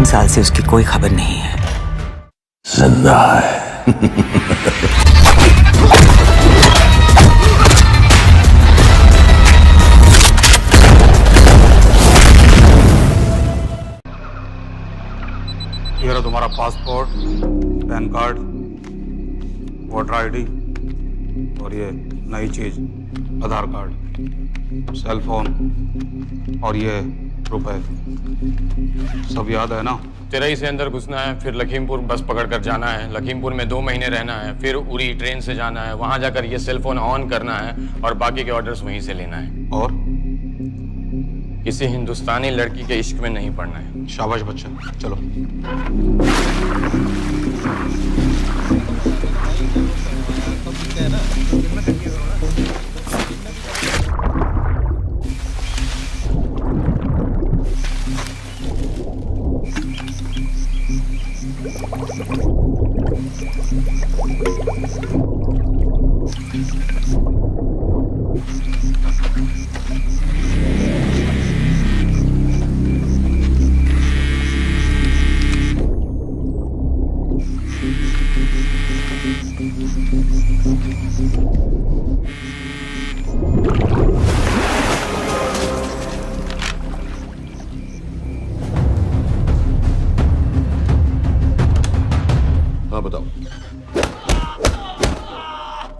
साल से उसकी कोई खबर नहीं है। जिंदा है। ये रहा तुम्हारा passport, pan card, voter ID और ये नई चीज आधार कार्ड, सेल फोन और ये रुपए। सब याद है ना? चिरई से अंदर घुसना है, फिर लखीमपुर बस पकड़कर जाना है, लखीमपुर में 2 महीने रहना है, फिर उरी ट्रेन से जाना है, वहां जाकर ये सेल फोन ऑन करना है और बाकी के ऑर्डर्स वहीं से लेना है। और किसी हिंदुस्तानी लड़की के इश्क में नहीं पड़ना है। शाबाश बच्चा, चलो।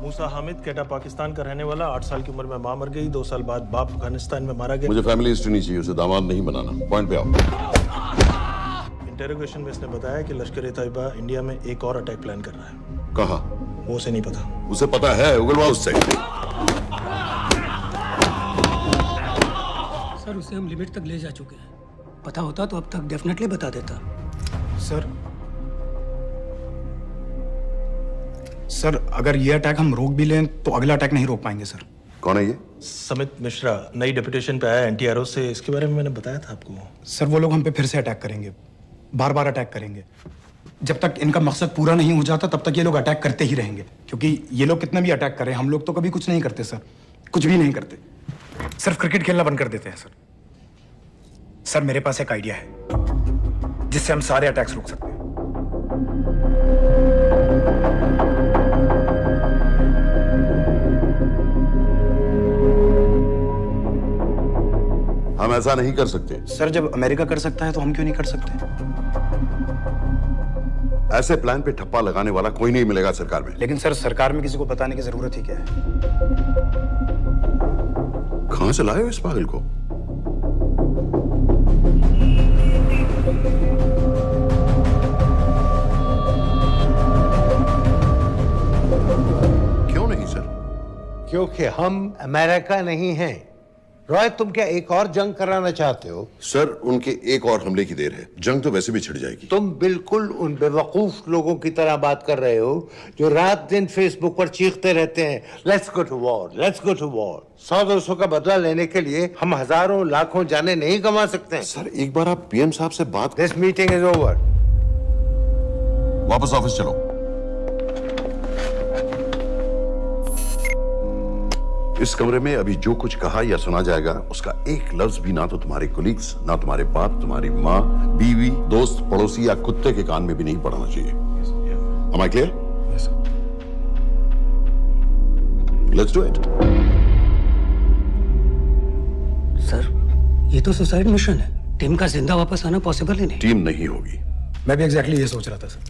मूसा हामिद केटा पाकिस्तान का रहने वाला, 8 साल की उम्र में मां मर गई, 2 साल बाद बाप अफगानिस्तान में मारा गया। मुझे फैमिली हिस्ट्री नहीं चाहिए, उसे दामाद नहीं बनाना। पॉइंट पे आओ। इंटेरोगेशन में इसने बताया कि लश्कर ए तैयबा इंडिया में एक और अटैक प्लान कर रहा है। कहाँ? वो उसे नहीं पता। उसे पता है, उगलवा उससे। सर उसे हम लिमिट तक ले जा चुके हैं। पता होता तो अब तक डेफिनेटली बता देता। सर अगर ये अटैक हम रोक भी लें तो अगला अटैक नहीं रोक पाएंगे सर। कौन है ये? समित मिश्रा नई डेपुटेशन पे आया एंटी-एरो से। इसके बारे में मैंने बताया था आपको। सर वो लोग हम पे फिर से अटैक करेंगे, बार बार अटैक करेंगे। जब तक इनका मकसद पूरा नहीं हो जाता तब तक ये लोग अटैक करते ही रहेंगे, क्योंकि ये लोग कितना भी अटैक करें हम लोग तो कभी कुछ नहीं करते सर, कुछ भी नहीं करते। सिर्फ क्रिकेट खेलना बंद कर देते हैं सर। सर मेरे पास एक आइडिया है जिससे हम सारे अटैक्स रोक सकते हैं। हम ऐसा नहीं कर सकते। सर जब अमेरिका कर सकता है तो हम क्यों नहीं कर सकते? ऐसे प्लान पे ठप्पा लगाने वाला कोई नहीं मिलेगा सरकार में। लेकिन सर सरकार में किसी को बताने की जरूरत ही क्या है? कहां से लाए हो इस पागल को? क्यों नहीं सर? क्योंकि हम अमेरिका नहीं हैं। रॉय तुम क्या एक और जंग कराना चाहते हो? सर उनके एक और हमले की देर है, जंग तो वैसे भी छिड़ जाएगी। तुम बिल्कुल उन बेवकूफ लोगों की तरह बात कर रहे हो जो रात दिन फेसबुक पर चीखते रहते हैं let's go to war, let's go to war. 100-200 का बदला लेने के लिए हम हजारों लाखों जाने नहीं कमा सकते। सर एक बार आप पीएम साहब से बात। This meeting is over. वापस ऑफिस चलो। इस कमरे में अभी जो कुछ कहा या सुना जाएगा उसका एक लफ्ज भी ना तो तुम्हारे कोलीग्स, ना तुम्हारे बाप, तुम्हारी माँ, बीवी, दोस्त, पड़ोसी या कुत्ते के कान में भी नहीं पड़ना चाहिए। Am I clear? Yes, sir. Let's do it. Sir ये तो सुसाइड मिशन है। टीम का जिंदा वापस आना पॉसिबल ही नहीं। टीम नहीं होगी। मैं भी एग्जैक्टली ये सोच रहा था सर।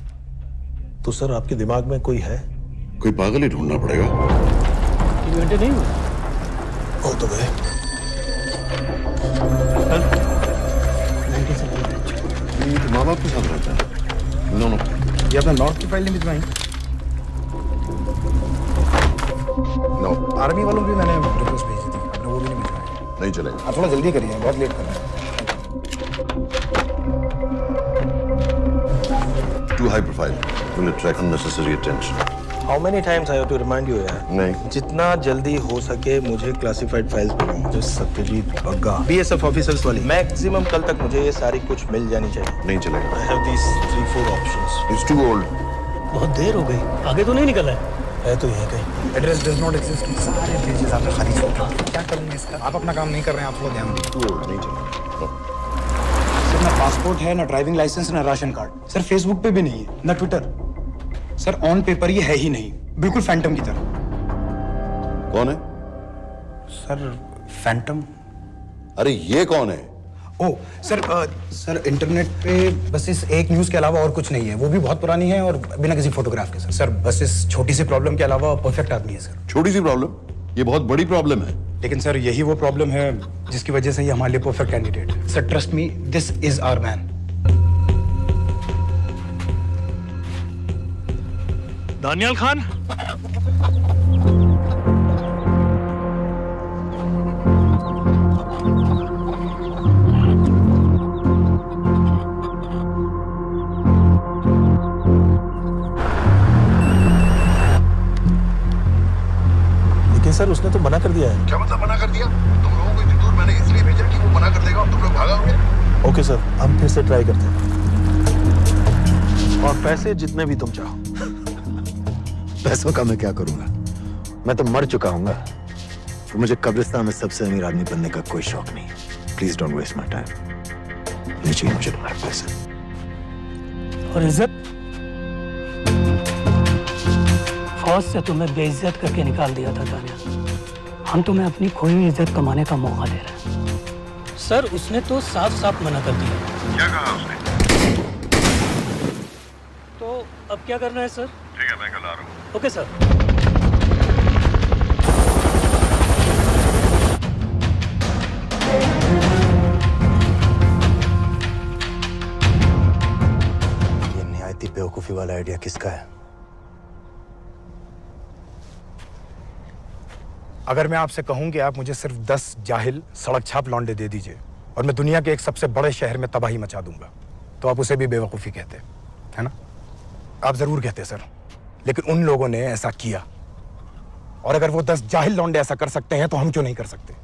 तो सर आपके दिमाग में कोई है? कोई पागल ही ढूंढना पड़ेगा। 3 घंटे नहीं हुए। हो तो गए। माँ बाप के साथ रहता है। नो नो, ये अपना नॉर्थ की फाइल नहीं भिजवाई? नो। आर्मी वालों की मैंने रिक्वेस्ट भेजी थी, आपने वो भी नहीं भिजवाई। नहीं चलेगा। आप थोड़ा जल्दी करिए, बहुत लेट कर रहे हैं। Too high profile. Will attract unnecessary attention. How many times I have to remind you यार? नहीं। जितना जल्दी हो सके मुझे क्लासिफाइड फाइल्स बनाओ। जो सत्यजीत बग्गा BSF ऑफिसर्स वाली। मैक्सिमम कल तक मुझे ये सारी कुछ मिल जानी चाहिए। नहीं चलेगा। I have these 3-4 options. It's too old. बहुत देर हो गई, आगे तो नहीं निकला है तो यहीं कहीं। Address does not exist. सारे पेजेस आपने खाली छोड़ दिए। क्या करेंगे इसका? आप अपना काम नहीं कर रहे हैं, आप थोड़ा ध्यान दीजिए। Too old. नहीं चलेगा। No. सर ना पासपोर्ट है, ना ड्राइविंग लाइसेंस, ना राशन कार्ड। सर फेसबुक पे भी नहीं है, ना ट्विटर। सर ऑन पेपर ये है ही नहीं, बिल्कुल फैंटम की तरह। कौन है? Sir Phantom? अरे ये कौन है? ओ सर, सर इंटरनेट पे बस इस एक न्यूज़ के अलावा और कुछ नहीं है, वो भी बहुत पुरानी है और बिना किसी फोटोग्राफ के। सर बस इस छोटी सी प्रॉब्लम के अलावा परफेक्ट आदमी है सर। छोटी सी प्रॉब्लम? ये बहुत बड़ी प्रॉब्लम है। लेकिन सर यही वो प्रॉब्लम है जिसकी वजह से ये हमारे लिए परफेक्ट कैंडिडेट है। Sir trust me, this is our man. Daniyal Khan, sir उसने तो मना कर दिया है। क्या मतलब मना कर दिया? तुम लोगों को इतनी दूर मैंने इसलिए भेजा कि वो मना कर देगा और तुम लोग भागोगे। ओके सर, हम फिर से ट्राई करते हैं। और पैसे जितने भी तुम चाहो। पैसों का मैं क्या करूंगा? मैं तो मर चुका हूँ। तो मुझे कब्रिस्तान में सबसे अमीर आदमी बनने का कोई शौक नहीं। Please don't waste my time. नहीं चाहिए मुझे तुम्हारे पैसे। और इज्जत? फौज से तुम्हें बेइज्जत करके निकाल दिया था दानिया। हम तुम्हें अपनी खोई हुई इज्जत कमाने का मौका दे रहे हैं। सर उसने तो साफ साफ मना कर दिया। क्या कहा उसने? तो अब क्या करना है सर? ठीक है, मैं कल आ रहा हूँ। Okay sir. ये निहायती बेवकूफी वाला आइडिया किसका है? अगर मैं आपसे कहूं कि आप मुझे सिर्फ 10 जाहिल सड़क छाप लौंडे दे दीजिए और मैं दुनिया के एक सबसे बड़े शहर में तबाही मचा दूंगा, तो आप उसे भी बेवकूफ़ी कहते, है ना? आप ज़रूर कहते सर, लेकिन उन लोगों ने ऐसा किया। और अगर वो 10 जाहिल लौंडे ऐसा कर सकते हैं तो हम क्यों नहीं कर सकते?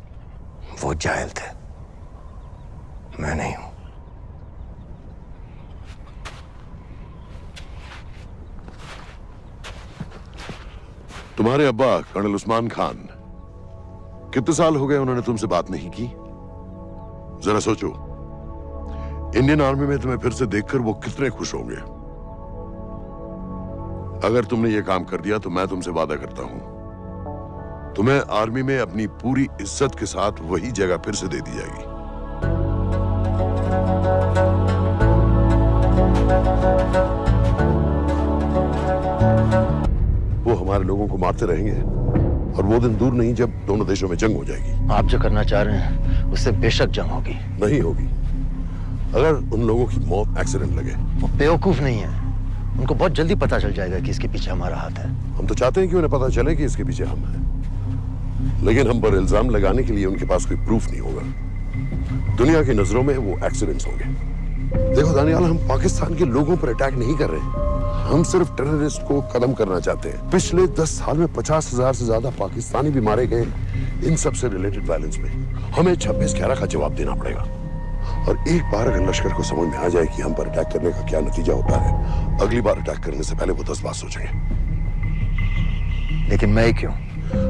वो जाहिल थे, मैं नहीं हूं। तुम्हारे अब्बा कर्नल उस्मान खान, कितने साल हो गए उन्होंने तुमसे बात नहीं की? जरा सोचो, इंडियन आर्मी में तुम्हें फिर से देखकर वो कितने खुश होंगे। अगर तुमने ये काम कर दिया तो मैं तुमसे वादा करता हूं, तुम्हें आर्मी में अपनी पूरी इज्जत के साथ वही जगह फिर से दे दी जाएगी। वो हमारे लोगों को मारते रहेंगे और वो दिन दूर नहीं जब दोनों देशों में जंग हो जाएगी। आप जो करना चाह रहे हैं उससे बेशक जंग होगी। नहीं होगी। अगर उन लोगों की मौत एक्सीडेंट लगे। वो बेवकूफ नहीं है, उनको बहुत जल्दी पता चल जाएगा कि इसके पीछे हमारा हाथ है। हम तो चाहते हैं कि उन्हें पता चले कि इसके पीछे हम हैं, लेकिन हम पर इल्जाम लगाने के लिए उनके पास कोई प्रूफ नहीं होगा। दुनिया की नजरों में वो एक्सीडेंट्स होंगे। देखो दानियाल, हम पाकिस्तान के लोगों पर अटैक नहीं कर रहे, हम सिर्फ टेररिस्ट को खत्म करना चाहते हैं। पिछले 10 साल में 50,000 से ज्यादा पाकिस्तानी भी मारे गए इन सब से रिलेटेड वायलेंस में। हमें 26/11 का जवाब देना पड़ेगा। और एक बार अगर लश्कर को समझ में आ जाए कि हम पर अटैक करने का क्या नतीजा होता है, अगली बार अटैक करने से पहले वो 10 बार सोचेंगे। लेकिन मैं क्यों?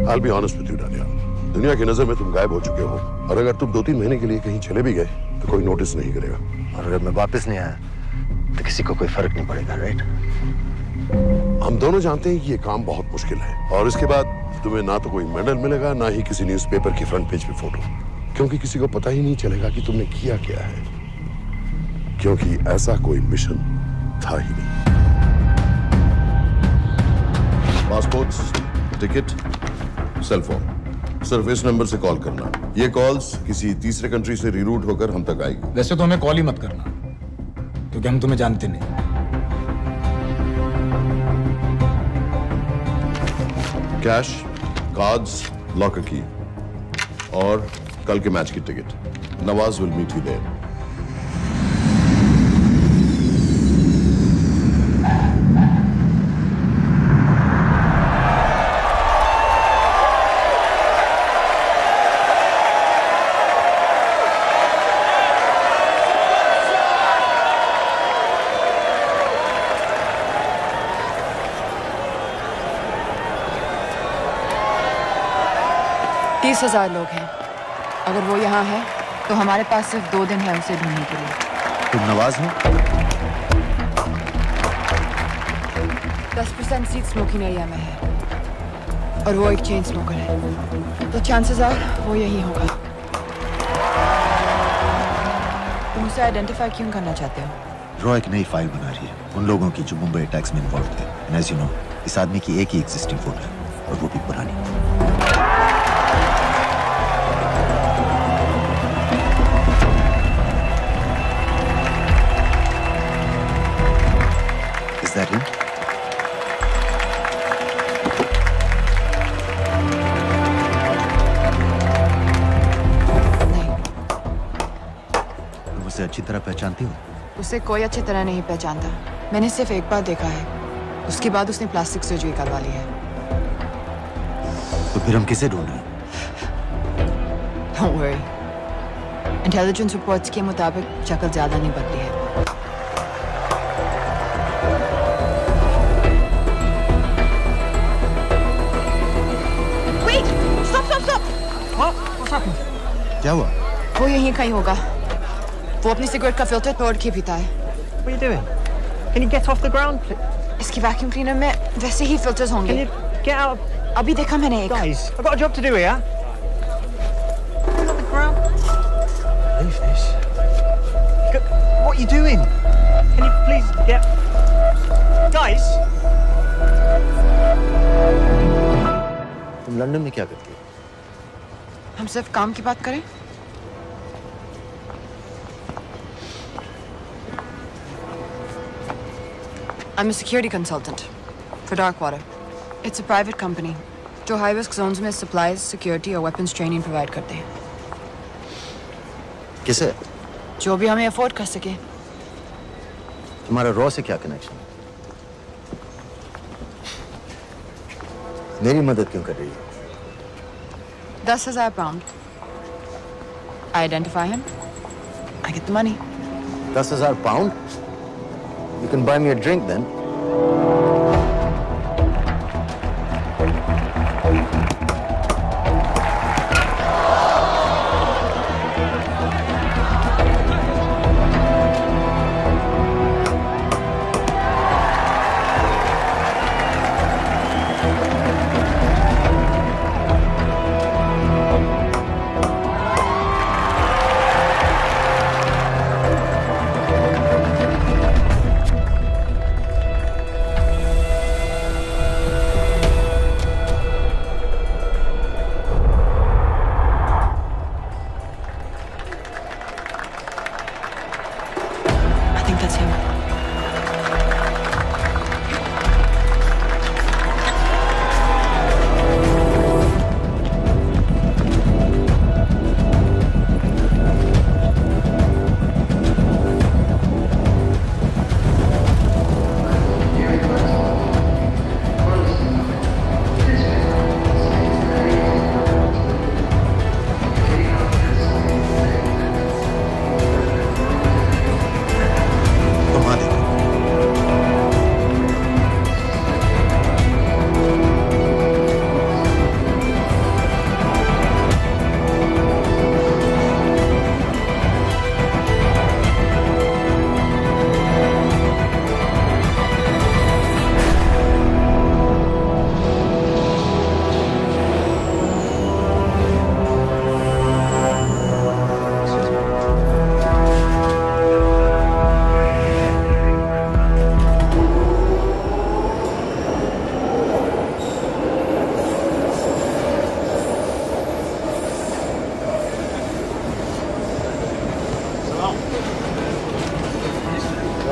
I'll be honest with you, Daniyal, दुनिया की नजर में तुम गायब हो चुके हो, और अगर तुम 2-3 महीने के लिए कहीं चले भी गए तो कोई नोटिस नहीं करेगा। और अगर मैं वापस नहीं आया तो किसी को कोई फर्क नहीं पड़ेगा, राइट? हम दोनों जानते हैं कि ये काम बहुत मुश्किल है, और इसके बाद तुम्हें ना तो कोई मेडल मिलेगा, ना ही किसी न्यूज़पेपर की फ्रंट पेज पे फोटो, क्योंकि किसी को पता ही नहीं चलेगा कि तुमने किया क्या है, क्योंकि ऐसा कोई मिशन था ही नहीं। पासपोर्ट्स, टिकट, सेलफोन, सिर्फ इस नंबर से कॉल करना। ये कॉल्स किसी तीसरे कंट्री से रीरूट होकर हम तक आएगी। वैसे तो हमें कॉल ही मत करना, क्योंकि हम तुम्हें जानते नहीं। कैश, कार्ड्स, लॉकर की और कल के मैच की टिकट। Nawaz will meet you there. तीस 30,000 लोग हैं। अगर वो यहाँ है तो हमारे पास सिर्फ 2 दिन है उसे ढूंढने के लिए। तुम नवाज हो? 10% सीट स्मोकिंग एरिया में है और वो एक चेन स्मोकर है, तो चांसेस आर वो यही होगा। तुम उसे आइडेंटिफाई क्यों करना चाहते हो? रॉ एक नई फाइल बना रही है उन लोगों की जो मुंबई अटैक्स में इन्वॉल्व थे। एंड एज यू नो, इस आदमी की एक ही एग्जिस्टिंग फोन है और वो भी पुरानी। Is that him? नहीं, तुम उसे अच्छी तरह पहचानती हो? उसे कोई अच्छी तरह नहीं पहचानता। मैंने सिर्फ एक बार देखा है, उसके बाद उसने प्लास्टिक सर्जरी करवा ली है। तो फिर हम किसे ढूंढ रहे हैं? Don't worry. इंटेलिजेंस रिपोर्ट्स के मुताबिक शक्ल ज्यादा नहीं बदली है। Wait! Stop! Stop! Stop! What's happened? क्या हुआ? वो यहीं कहीं होगा। वो अपनी सिगरेट का फिल्टर तोड़ के पीता है। What are you doing? Can you get off the ground, please? इसकी वैक्यूम क्लीनर में वैसे ही फिल्टर्स होंगे। Can you get out? अभी देखा मैंने एक। Guys, I've got a job to do here. Get off the ground. Leave this. What are you doing? Can you please get... Guys! तुम London में क्या करती हो? हम सिर्फ काम की बात करें? I'm a security consultant for Darkwater. It's a private company जो high risk zones में supplies, security और weapons training provide करते हैं। किसे? जो भी हमें afford कर सके। तुम्हारा रॉ से क्या कनेक्शन? मेरी मदद क्यों कर रही है? 10,000 pound. I identify him. I get the money. 10,000 pound? You can buy me a drink then.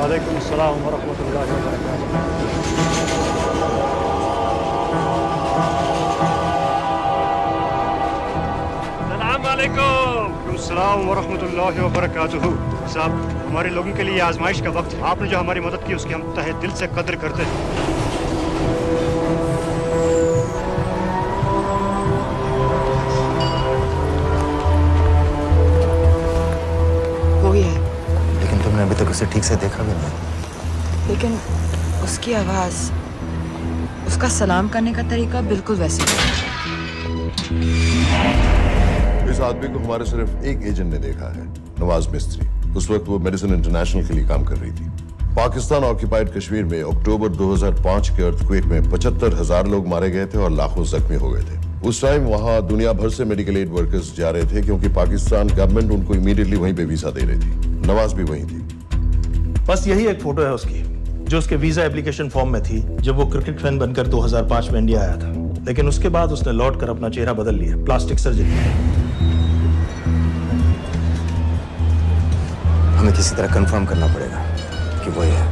वालेकुम अस्सलाम वरहमतुल्लाहि वबरकातुहू। अस्सलाम वालेकुम। अस्सलाम वरहमतुल्लाहि वबरकातुहू। साहब, हमारे लोगों के लिए आजमाइश का वक्त है। आपने जो हमारी मदद की उसकी हम तहे दिल से कद्र करते हैं। वही है। लेकिन तुमने अभी तक उसे ठीक से देखा भी नहीं। लेकिन उसकी आवाज, उसका सलाम करने का तरीका बिल्कुल वैसे ही है। इस आदमी को हमारे सिर्फ एक एजेंट ने देखा है, नवाज मिस्त्री। उस वक्त वो मेडिसिन इंटरनेशनल के लिए काम कर रही थी। पाकिस्तान ऑक्यूपाइड कश्मीर में अक्टूबर 2005 के अर्थक्वेक में 75,000 लोग मारे गए थे और लाखों जख्मी हो गए थे। उस टाइम वहां दुनिया भर से मेडिकल एड वर्कर्स जा रहे थे क्योंकि पाकिस्तान गवर्नमेंट उनको इमीडिएटली वहीं पे वीजा दे रही थी। नवाज भी वहीं थी। बस यही एक फोटो है उसकी, जो उसके वीजा एप्लीकेशन फॉर्म में थी जब वो क्रिकेट फैन बनकर 2005 में इंडिया आया था। लेकिन उसके बाद उसने लौट कर अपना चेहरा बदल लिया, प्लास्टिक सर्जरी। हमें किसी तरह कंफर्म करना पड़ेगा कि वो है।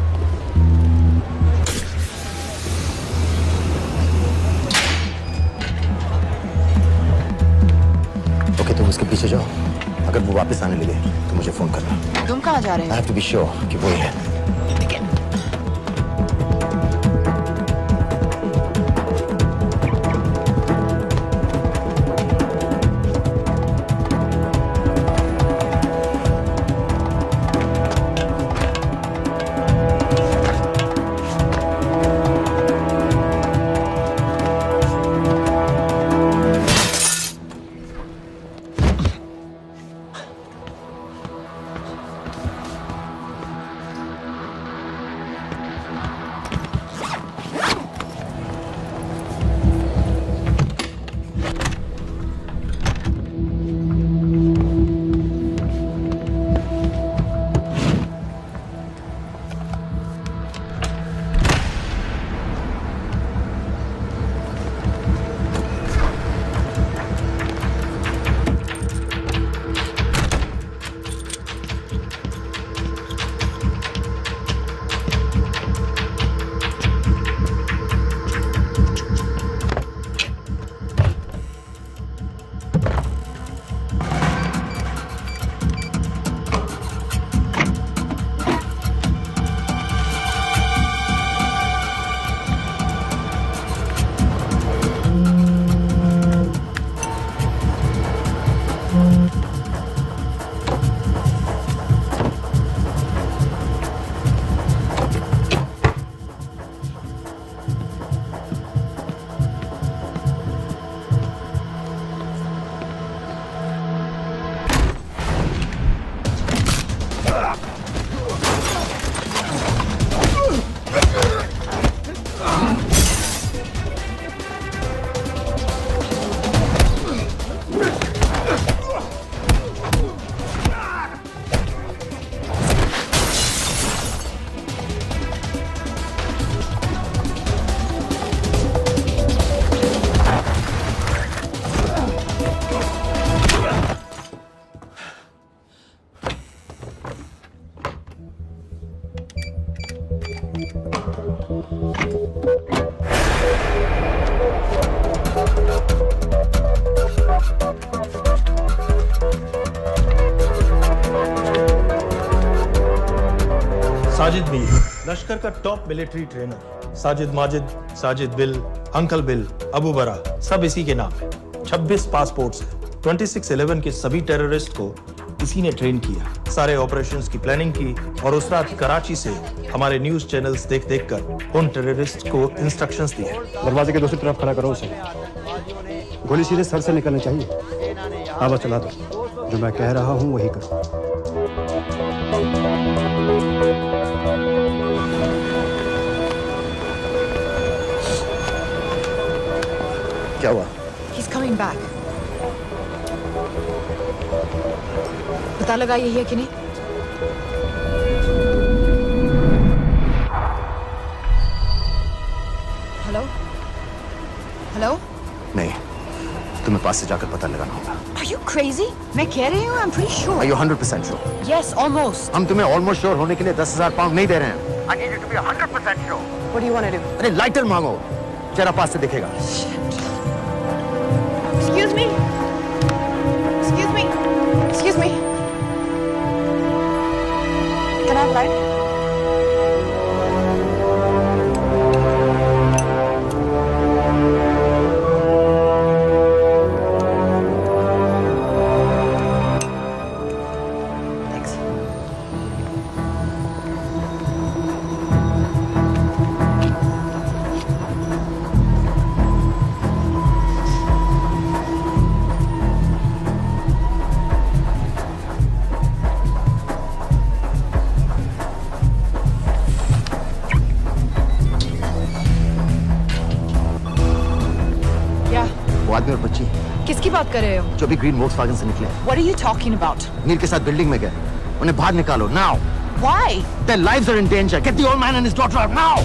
ओके, तुम उसके पीछे जाओ। अगर वो वापस आने लगे तो मुझे फोन करना। तुम कहाँ जा रहे हो? I have to be sure कि वो है। साजिद मीर, लश्कर का top military trainer. Sajid Majid, Sajid bill, uncle bill, Abu बरा, सब इसी के नाम है। 26 पासपोर्ट्स हैं। 26/11 के सभी टेररिस्ट को इसी ने ट्रेन किया, सारे ऑपरेशंस की प्लानिंग की और उस रात कराची से हमारे न्यूज चैनल्स देख कर उन टेररिस्ट को इंस्ट्रक्शंस दिए। दरवाजे के दूसरी तरफ खड़ा करो उसे। गोली सीधे सर से निकलनी चाहिए। हाँ बस चला दो, जो मैं कह रहा हूँ वही करो। क्या हुआ? He's coming back. पता लगा यही है कि नहीं? हेलो? हेलो? नहीं, तुम्हें पास से जाकर पता लगाना होगा। Are you crazy? मैं कह रही हूँ, I'm pretty sure. Are you 100% sure? Yes, almost. हम तुम्हें almost sure होने के लिए 10,000 पाउंड नहीं दे रहे हैं। I need you to be 100% sure. What do you want to do? अरे लाइटर मांगो, चेहरा पास से दिखेगा। Excuse me. Excuse me. Excuse me. Can I have light? Thanks. आदमी और बच्ची। किसकी बात कर रहे हो? जो भी ग्रीन वोक्सवैगन से निकले। What are you talking about? नील के साथ बिल्डिंग में गए, उन्हें बाहर निकालो now. Why? Their lives are in danger. Get the old man and his daughter out now.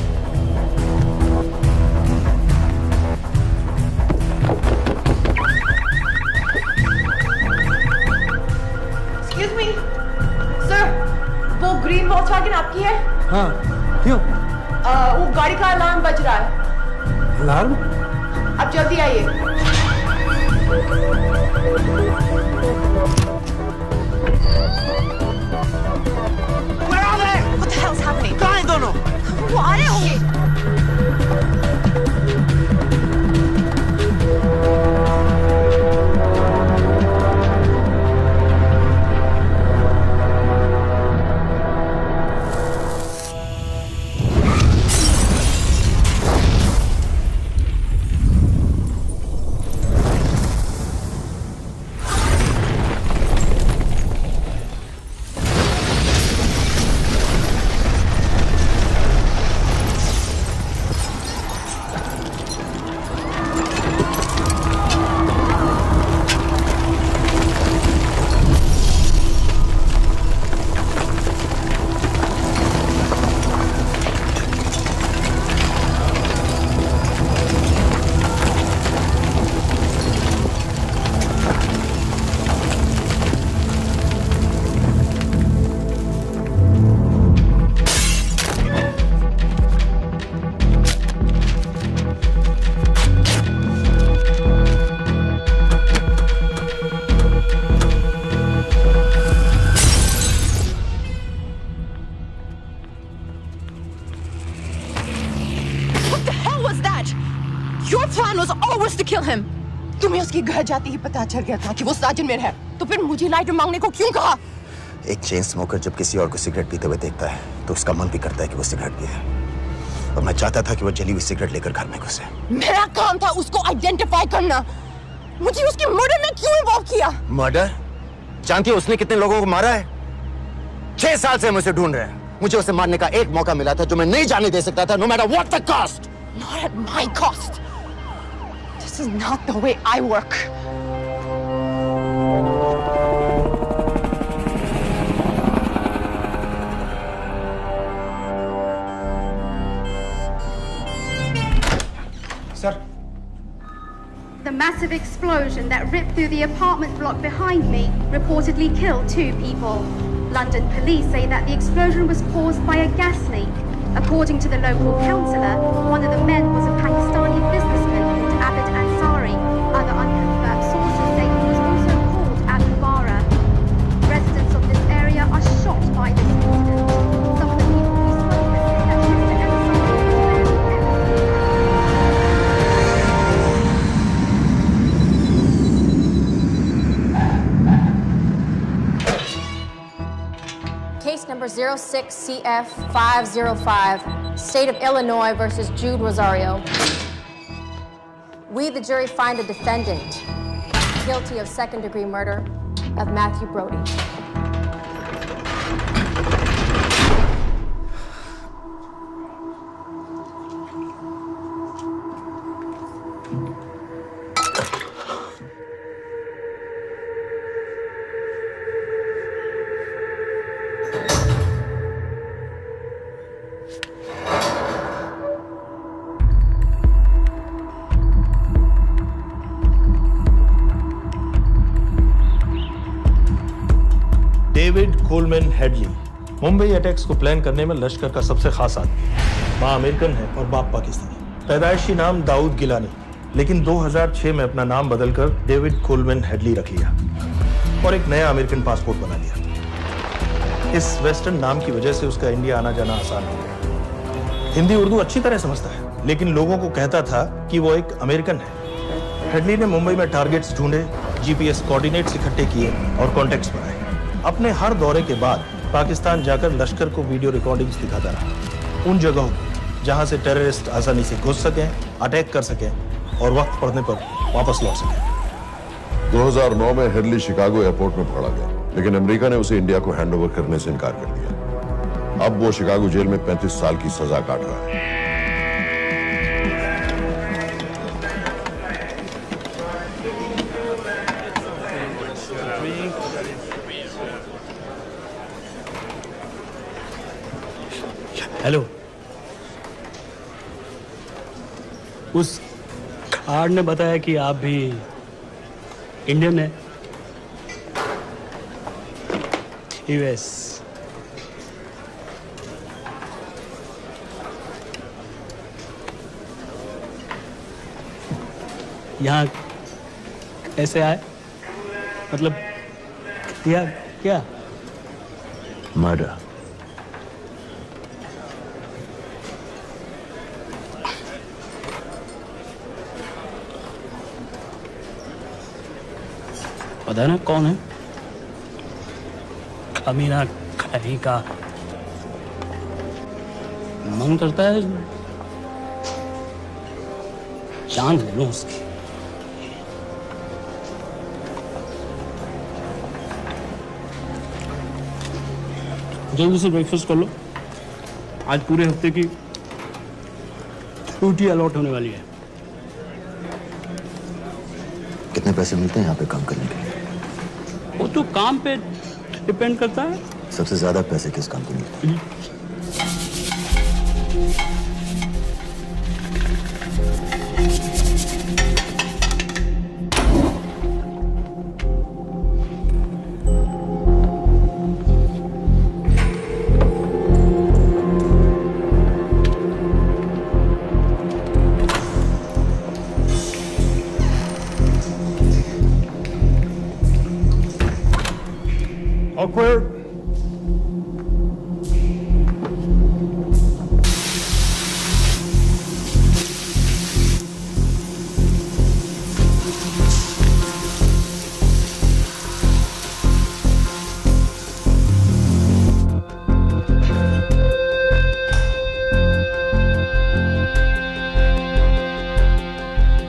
Excuse me, sir. वो ग्रीन वोक्सवैगन आपकी है? हाँ, क्यों? वो गाड़ी का अलार्म बज रहा है। अलार्म? अब जल्दी आइए। Where are they? What the hell's happening? कहाँ हैं दोनों? वो आ रहे होंगे। Your plan was always to kill him. तुम्हें उसके घर जाते ही पता चल गया था कि वो साजन में है, तो फिर मुझे लाइटर मांगने को क्यों कहा? एक चेन स्मोकर जब किसी और को सिगरेट पीते हुए देखता है तो उसका मन भी करता है कि वो सिगरेट पिए, और मैं चाहता था कि वो जली हुई सिगरेट लेकर घर में घुसे। मेरा काम था उसको आइडेंटिफाई करना। मुझे उसके मर्डर में क्यों इन्वॉल्व किया? मर्डर? जानती है उसने कितने लोगों को मारा है? 6 साल से हम उसे ढूंढ रहे हैं। मुझे उसे मारने का एक मौका मिला था जो मैं नहीं जाने दे सकता था, no matter what the cost. Not at my cost. This is not the way I work. Sir. The massive explosion that ripped through the apartment block behind me reportedly killed 2 people. London police say that the explosion was caused by a gas leak. According to the local councillor, one of the men was a Pakistani businessman called Abid Ansari. Other unconfirmed sources say he was also called Abu Bara. Residents of this area are shocked by this incident. Some of the people we spoke with say that Mr. Ansari was Case number 06CF505, State of Illinois versus Jude Rosario. We, the jury, find the defendant guilty of second-degree murder of Matthew Brody. David Coleman Headley Mumbai attacks को plan करने में लश्कर का सबसे खास आदमी। मां American है और बाप पाकिस्तानी। पैदाइशी नाम दाऊद गिलानी, लेकिन 2006 में अपना नाम बदलकर डेविड कोलमैन हेडली रख लिया और एक नया अमेरिकन पासपोर्ट बना लिया। इस वेस्टर्न नाम की वजह से उसका इंडिया आना जाना आसान हो गया। हिंदी उर्दू अच्छी तरह समझता है, लेकिन लोगों को कहता था कि वो एक अमेरिकन है। हेडली ने मुंबई में टारगेट्स ढूंढे, जीपीएस कोऑर्डिनेट्स इकट्ठे किए और कॉन्टेक्ट्स बनाए। अपने हर दौरे के बाद पाकिस्तान जाकर लश्कर को वीडियो रिकॉर्डिंग्स दिखाता रहा, उन जगहों जहां से टेररिस्ट आसानी से घुस सकें, अटैक कर सकें और वक्त पड़ने पर वापस लौट सकें। 2009 में हेडली शिकागो एयरपोर्ट में पकड़ा गया, लेकिन अमेरिका ने उसे इंडिया को हैंडओवर करने से इनकार कर दिया। अब वो शिकागो जेल में 35 साल की सजा काट रहा है। हेलो। उस कार्ड ने बताया कि आप भी इंडियन है। यूएस। यहाँ कैसे आए? मतलब किया क्या? मर्डर। पता ना कौन है? कमीना कहीं का। मन करता है जान ले लो उसकी। जल्दी से ब्रेकफास्ट कर लो। आज पूरे हफ्ते की छुट्टी अलॉट होने वाली है। कितने पैसे मिलते हैं यहाँ पे काम करने के लिए? वो तो काम पे डिपेंड करता है। सबसे ज्यादा पैसे किस काम को मिलते हैं? Awkward.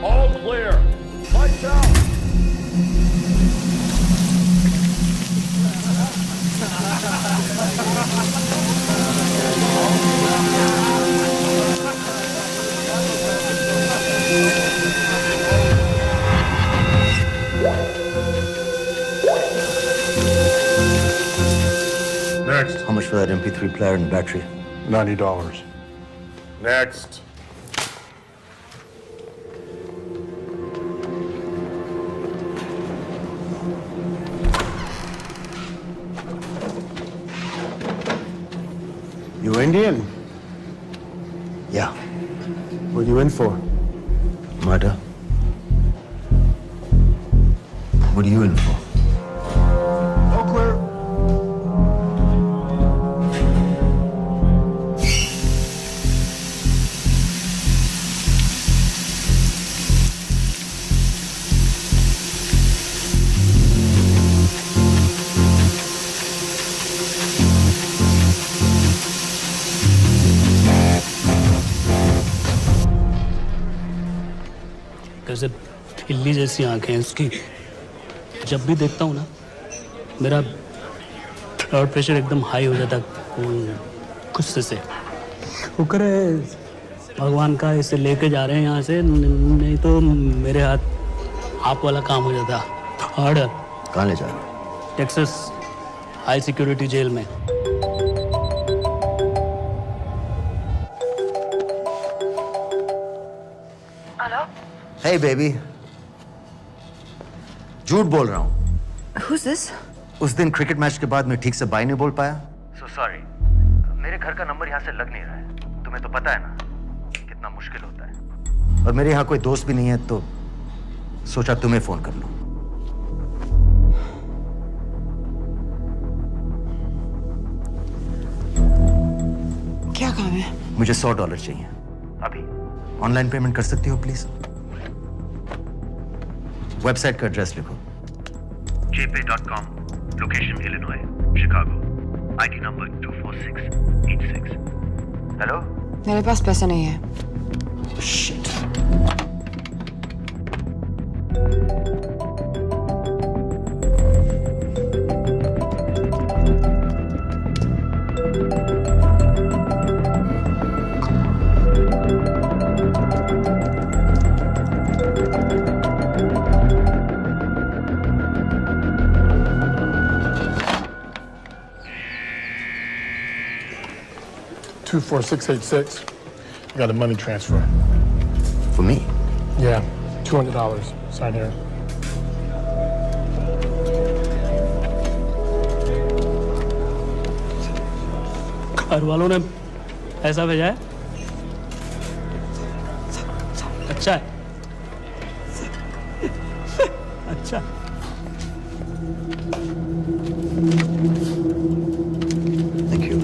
All clear. Lights out. Next. How much for that MP3 player and battery? $90. Next. You Indian? Yeah. What are you in for? Murder. What are you in for? All clear. कैसे बिल्ली जैसी आंखें हैं उसकी। जब भी देखता हूँ ना मेरा ब्लड प्रेशर एकदम हाई हो जाता गुस्से से। शुक्र है भगवान का इसे लेके जा रहे हैं यहाँ से, नहीं तो मेरे हाथ आप वाला काम हो जाता। ऑर्डर। कहाँ ले जा रहे हो? टेक्सास हाई सिक्योरिटी जेल में। Hey baby. झूठ बोल रहा हूँ। Who's this? उस दिन क्रिकेट मैच के बाद मैं ठीक से बाय नहीं बोल पाया। So sorry. मेरे घर का नंबर यहाँ से लग नहीं रहा है। तुम्हें तो पता है ना कितना मुश्किल होता है। और मेरे यहाँ कोई दोस्त भी नहीं है तो सोचा तुम्हें फोन कर लूं। क्या काम है? मुझे $100 चाहिए अभी। ऑनलाइन पेमेंट कर सकती हो प्लीज? वेबसाइट का एड्रेस लिखो। jpay.com, location Illinois, Chicago, ID number 24686. Hello? मेरे पास पैसे नहीं है। Shit. 24686. I got a money transfer. For me? Yeah, $200. Sign here. घर वालों ने पैसा भेजा है? अच्छा है। अच्छा। Thank you.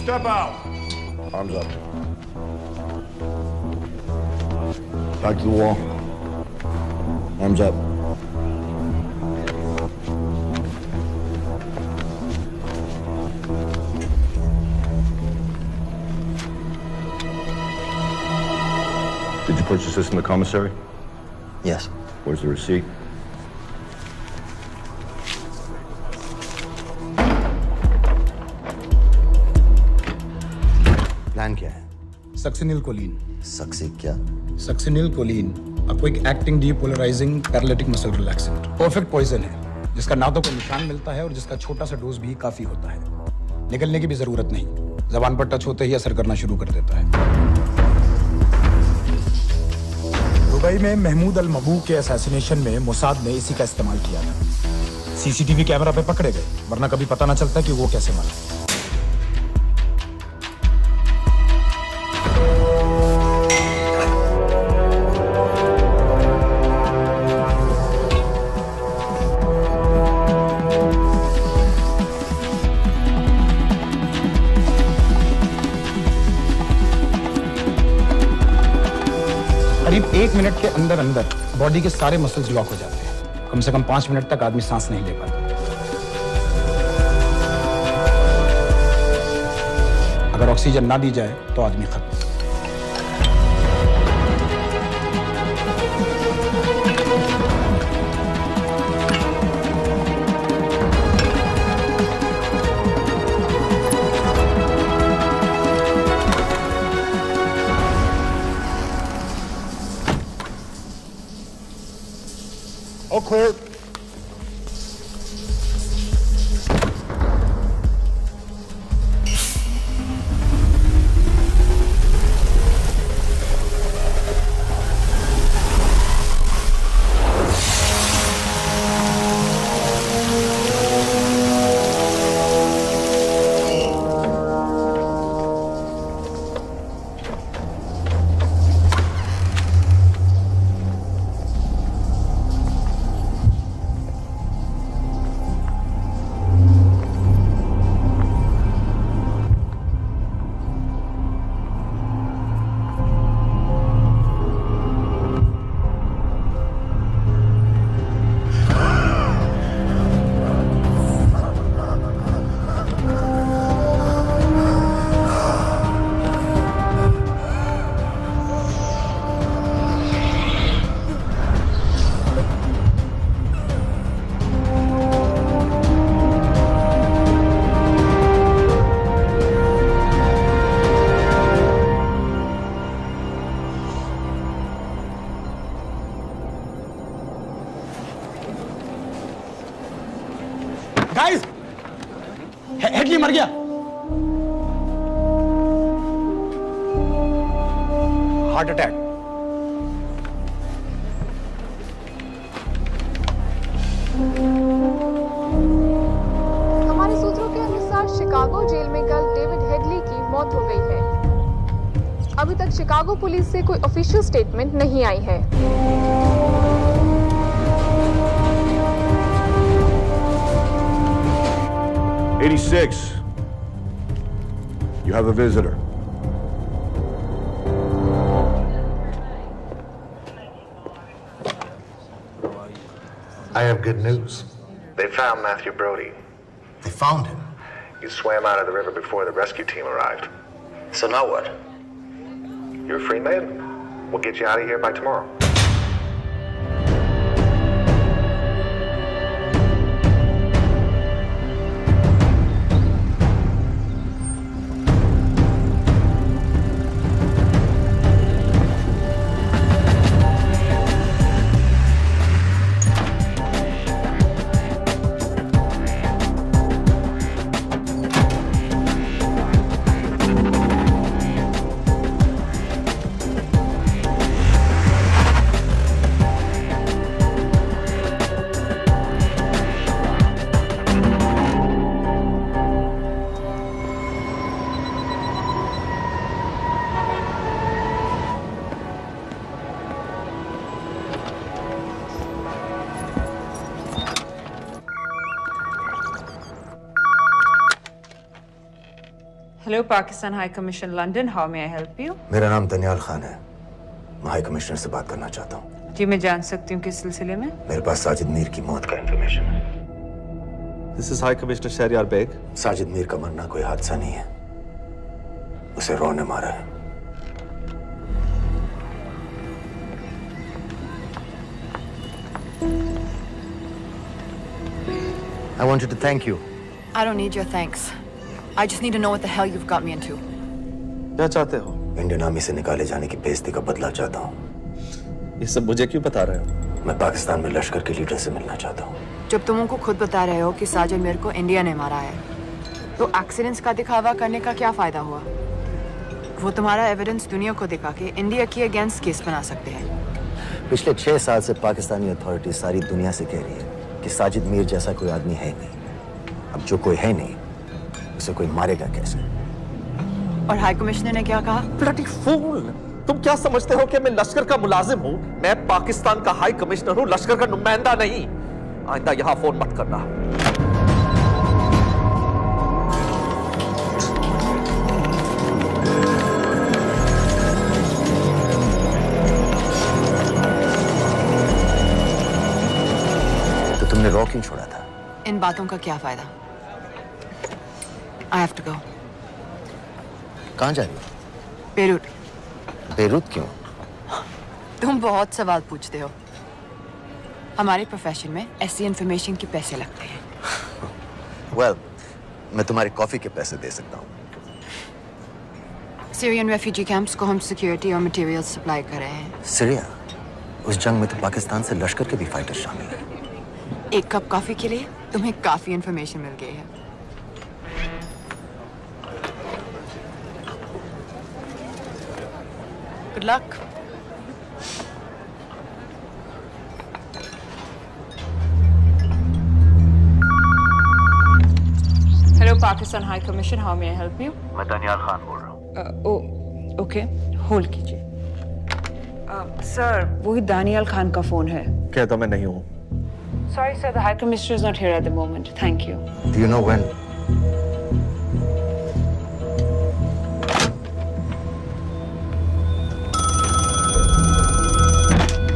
Step out. Arms up. Back to the wall. Arms up. Did you purchase this in the commissary? Yes. Where's the receipt? Plan क्या है? Succinylcholine. सक्सी क्या? Succinylcholine, a quick acting depolarizing paralytic muscle relaxant। Perfect poison है, जिसका ना तो कोई निशान मिलता है और जिसका छोटा सा डोज भी काफी होता है। निकलने की भी जरूरत नहीं, जबान पर टच होते ही असर करना शुरू कर देता है। दुबई में महमूद अल मबूक के असैसिनेशन में मोसाद ने इसी का इस्तेमाल किया था। सीसीटीवी कैमरा पे पकड़े गए, वरना कभी पता ना चलता कि वो कैसे मरा। करीब 1 मिनट के अंदर अंदर बॉडी के सारे मसल्स लॉक हो जाते हैं। कम से कम 5 मिनट तक आदमी सांस नहीं ले पाता। अगर ऑक्सीजन ना दी जाए तो आदमी खत्म। All clear. गाइस, हेडली मर गया। Heart attack. हमारे सूत्रों के अनुसार शिकागो जेल में कल डेविड हेडली की मौत हो गई है। अभी तक शिकागो पुलिस से कोई ऑफिशियल स्टेटमेंट नहीं आई है। 86. You have a visitor. I have good news. They found Matthew Brody. They found him? He swam out of the river before the rescue team arrived. So now what? You're a free man. We'll get you out of here by tomorrow. Hello, Pakistan High Commission, London. How may I help you? मेरा नाम दनियाल खान है। मैं high commissioner से बात करना चाहता हूँ। जी मैं जान सकती हूँ किस सिलसिले में? मेरे पास साजिद मीर की मौत का इंफॉर्मेशन है। This is High Commissioner Shahryar Beg. Sajid Mir का मरना कोई हादसा नहीं है, उसे रॉ ने मारा है। I wanted to thank you. I don't need your thanks. I just need to know what the hell you've got me into. क्या चाहते हो? इंडियन आर्मी से निकाले जाने की बेइज्जती का बदला चाहता हूँ। ये सब मुझे क्यों बता रहे हो? मैं पाकिस्तान में लश्कर के लीडर से मिलना चाहता हूँ। जब तुम उनको खुद बता रहे हो कि साजिद मीर को इंडिया ने मारा है, तो एक्सीडेंट्स का दिखावा करने का क्या फायदा हुआ? वो तुम्हारा एविडेंस दुनिया को दिखा के इंडिया के अगेंस्ट केस बना सकते हैं। पिछले 6 साल से पाकिस्तानी अथॉरिटी सारी दुनिया से कह रही है कि साजिद मीर जैसा कोई आदमी है नहीं। अब जो कोई है नहीं, उसे कोई मारेगा कैसे? और हाई कमिश्नर ने क्या कहा? Bloody fool! तुम क्या समझते हो कि मैं लश्कर का मुलाजिम हूँ? मैं पाकिस्तान का हाई कमिश्नर हूँ, लश्कर का नुमाइंदा नहीं। आइंदा यहाँ फोन मत करना। तो तुमने रॉ क्यों छोड़ा था? इन बातों का क्या फायदा? I have to go. कहाँ जा रही हो? बेरूट। बेरूत क्यों? तुम बहुत सवाल पूछते हो। हमारे प्रोफेशन में ऐसी इंफॉर्मेशन के पैसे लगते हैं। Well, मैं तुम्हारी कॉफी के पैसे दे सकता हूँ। सीरियन रेफ्यूजी कैंप्स को हम सिक्योरिटी और मटेरियल सप्लाई कर रहे हैं। सीरिया? उस जंग में तो पाकिस्तान से लश्कर के भी फाइटर शामिल हैं। एक कप कॉफी के लिए तुम्हें काफी इंफॉर्मेशन मिल गई है। Good luck. Hello, Pakistan High Commission. How may I help you? मैं दनियाल खान बोल रहा हूँ। ओके, होल्ड कीजिए। सर, वही दानियाल खान का फोन है। कहता मैं नहीं हूँ। Sorry, sir. The High Commissioner is not here at the moment. Thank you. Do you know when?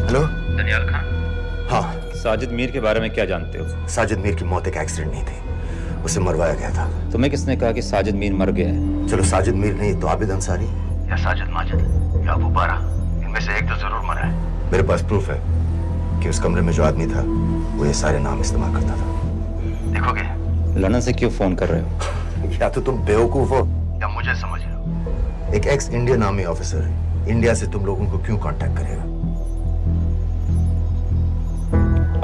Hello? Daniyal Khan. हाँ। साजिद मीर के बारे में क्या जानते हो? साजिद मीर की मौत एक एक्सीडेंट नहीं थी, उसे मरवाया गया था। तुम्हें किसने कहा कि साजिद मीर मर गया है? चलो साजिद मीर नहीं तो आबिद अंसारी या साजिद माजिद या अबू बारा, इनमें से एक तो जरूर मरा है। मेरे पास प्रूफ है कि उस कमरे में जो आदमी था वो ये सारे नाम इस्तेमाल करता था। देखोगे? लंदन से क्यों फोन कर रहे हो? या तो तुम बेवकूफ हो या मुझे समझ रहे हो। एक x Indian army officer India से तुम लोगों को क्यों कांटेक्ट करेगा?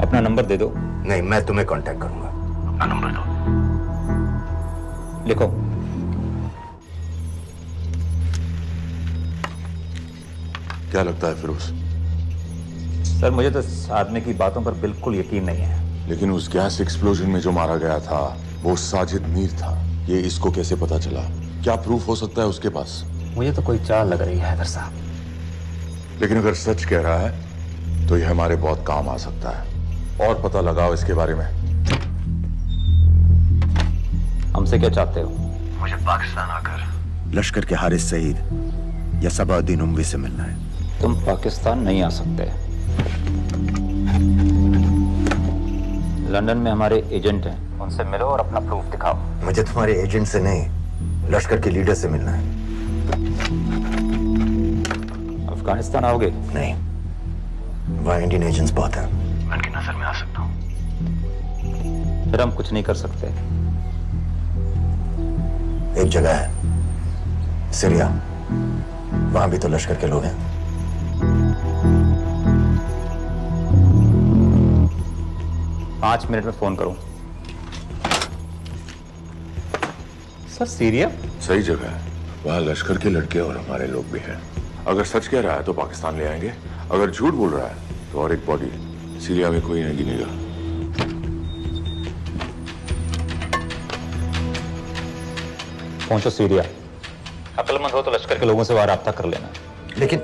अपना नंबर दे दो। नहीं, मैं तुम्हें कांटेक्ट करूंगा। अपना नंबर दो। लिखो। क्या लगता है फिरोज? सर, मुझे तो इस आदमी की बातों पर बिल्कुल यकीन नहीं है। लेकिन उस गैस एक्सप्लोजन में जो मारा गया था वो साजिद मीर था। ये इसको कैसे पता चला? क्या प्रूफ हो सकता है उसके पास? मुझे तो कोई चाल लग रही है हैदर साहब। लेकिन अगर सच कह रहा है तो ये हमारे बहुत काम आ सकता है। और पता लगाओ इसके बारे में। हमसे क्या चाहते हो? मुझे पाकिस्तान आकर लश्कर के हारिस सईद या सबाउद्दीन उमवी से मिलना है। तुम पाकिस्तान नहीं आ सकते। लंदन में हमारे एजेंट हैं, उनसे मिलो और अपना प्रूफ दिखाओ। मुझे तुम्हारे एजेंट से नहीं, लश्कर के लीडर से मिलना है। अफगानिस्तान आओगे? नहीं, वहाँ इंडियन एजेंट्स बहुत हैं। मैं उनकी नजर में आ सकता हूँ। फिर हम कुछ नहीं कर सकते। एक जगह है, सीरिया, वहां भी तो लश्कर के लोग हैं। पांच मिनट में फोन करूं। सर, सीरिया सही जगह है, वहां लश्कर के लड़के और हमारे लोग भी हैं। अगर सच कह रहा है तो पाकिस्तान ले आएंगे, अगर झूठ बोल रहा है तो और एक बॉडी सीरिया में कोई नहीं गिनेगा। पहुंचो सीरिया। अक्लमंद हो तो लश्कर के लोगों से वहां राब्ता कर लेना। लेकिन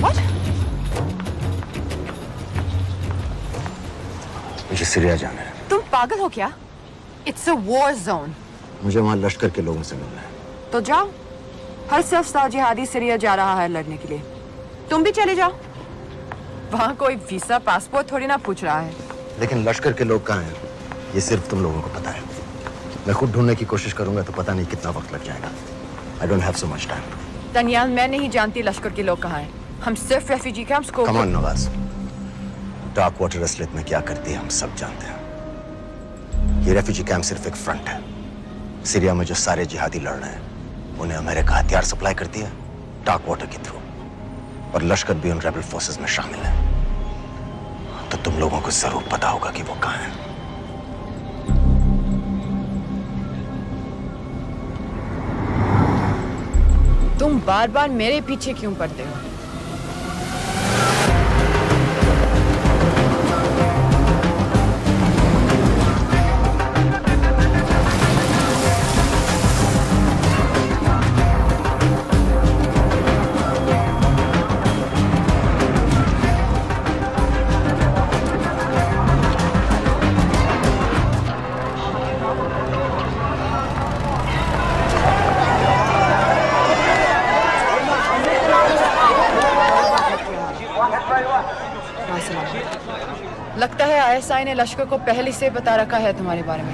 What? मुझे सीरिया जाना है। तुम पागल हो क्या? It's a war zone. मुझे वहां लश्कर के लोगों से मिलना है। तो जाओ। हर सस्ता जिहादी सीरिया जा रहा है लड़ने के लिए। तुम भी चले जाओ। वहां कोई वीसा पासपोर्ट थोड़ी ना पूछ रहा है। लेकिन लश्कर के लोग कहाँ हैं? ये सिर्फ तुम लोगों को पता है। मैं खुद ढूंढने की कोशिश करूंगा तो पता नहीं कितना वक्त लग जाएगा। I don't have so much time. Daniyal, मैं नहीं जानती लश्कर के लोग कहाँ हैं। हम सिर्फ रेफ्यूजी कैंप्स को। Come on, Nawaz. Dark water असलियत में क्या करती है हम सब जानते हैं। ये रेफ्यूजी कैंप सिर्फ एक फ्रंट है। सीरिया में जो सारे जिहादी लड़ रहे हैं उन्हें अमेरिका हथियार सप्लाई करती है डार्क वाटर के थ्रू, और लश्कर भी उन रेबल फोर्सेस में शामिल है। तो तुम लोगों को जरूर पता होगा कि वो कहाँ है। तुम बार बार मेरे पीछे क्यों पड़ते हो? लगता है आईएसआई ने लश्कर को पहले से बता रखा है तुम्हारे बारे में।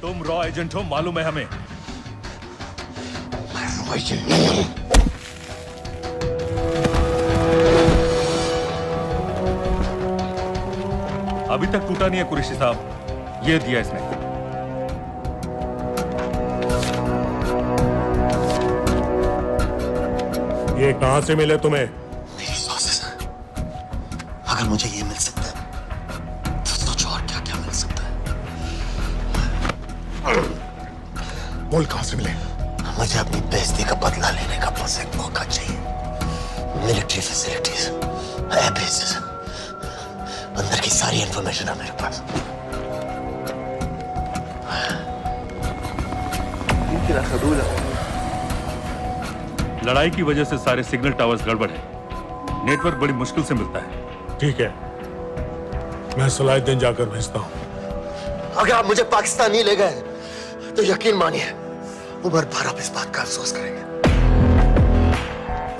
तुम रॉ एजेंट हो, मालूम है हमें। मैं रॉ एजेंट नहीं हूं। अभी तक टूटा नहीं है कुरैशी साहब, ये दिया इसने। ये कहां से मिले तुम्हें? मेरी सॉसेस। अगर मुझे ये मिल सकता है तो सोचो और क्या क्या मिल सकता है। बोल कहां से मिले? मुझे अपनी बेइज्जती का बदला लेने का बस एक मौका चाहिए। मिलिट्री फैसिलिटीज, एयरबेसेस, अंदर की सारी इंफॉर्मेशन है मेरे पास। लड़ाई की वजह से सारे सिग्नल टावर्स गड़बड़ है, नेटवर्क बड़ी मुश्किल से मिलता है। ठीक है, मैं सलाहुद्दीन जाकर भेजता हूं। अगर आप मुझे पाकिस्तान नहीं ले गए तो यकीन मानिए उमर भर आप इस बात का अफसोस करेंगे।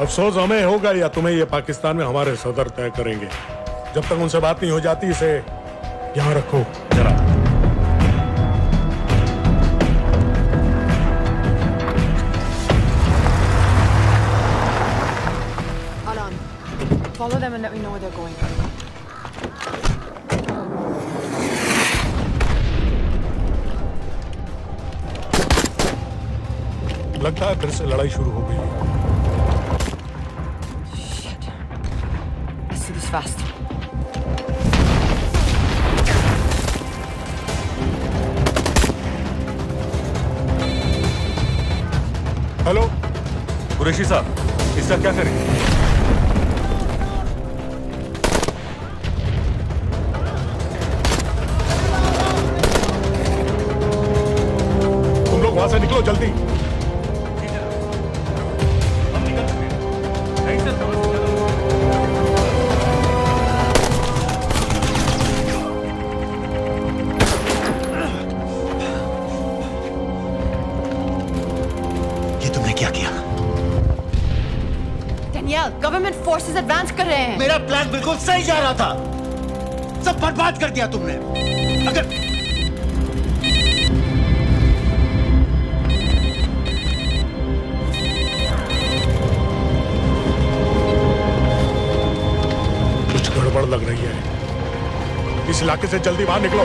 अफसोस हमें होगा या तुम्हें ये पाकिस्तान में हमारे सदर तय करेंगे। जब तक उनसे बात नहीं हो जाती इसे यहां रखो जरा। Follow them and let me know where they're going. लगता है फिर से लड़ाई शुरू हो गई है। Shit. Let's do this fast. Hello Qureshi साहब, इसका क्या करें? वहां से निकलो जल्दी। गवर्नमेंट फोर्सेस एडवांस कर रहे हैं। मेरा प्लान बिल्कुल सही जा रहा था, सब बर्बाद कर दिया तुमने। अगर कुछ गड़बड़ लग रही है, इस इलाके से जल्दी बाहर निकलो।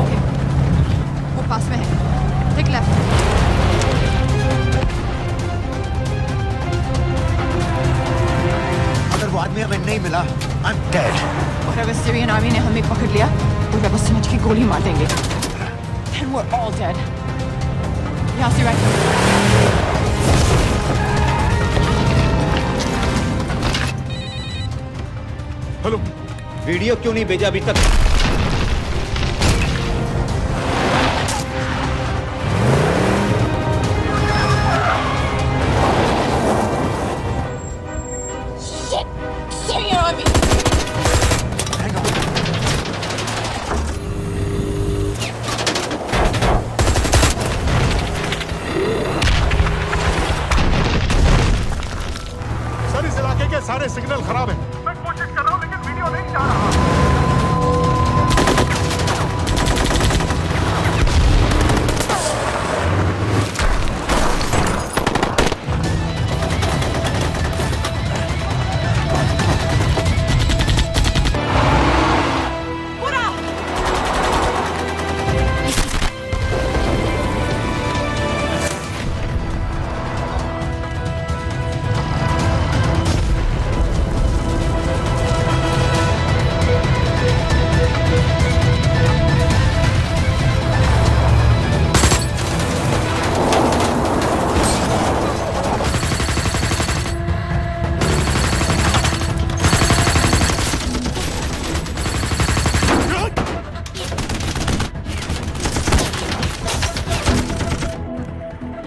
ओके, वो पास में है। Take left. अगर वो आदमी हमें नहीं मिला, I'm dead. और अगर सीरियन आर्मी ने हमें पकड़ लिया तो वे बस समझ के गोली मार देंगे। Then we're all dead. यहाँ से राइट। हेलो, वीडियो क्यों नहीं भेजा अभी तक? Syrian army. सर इस इलाके के सारे सिग्नल खराब हैं। मैं कोशिश कर रहा हूं लेकिन वीडियो नहीं जा रहा।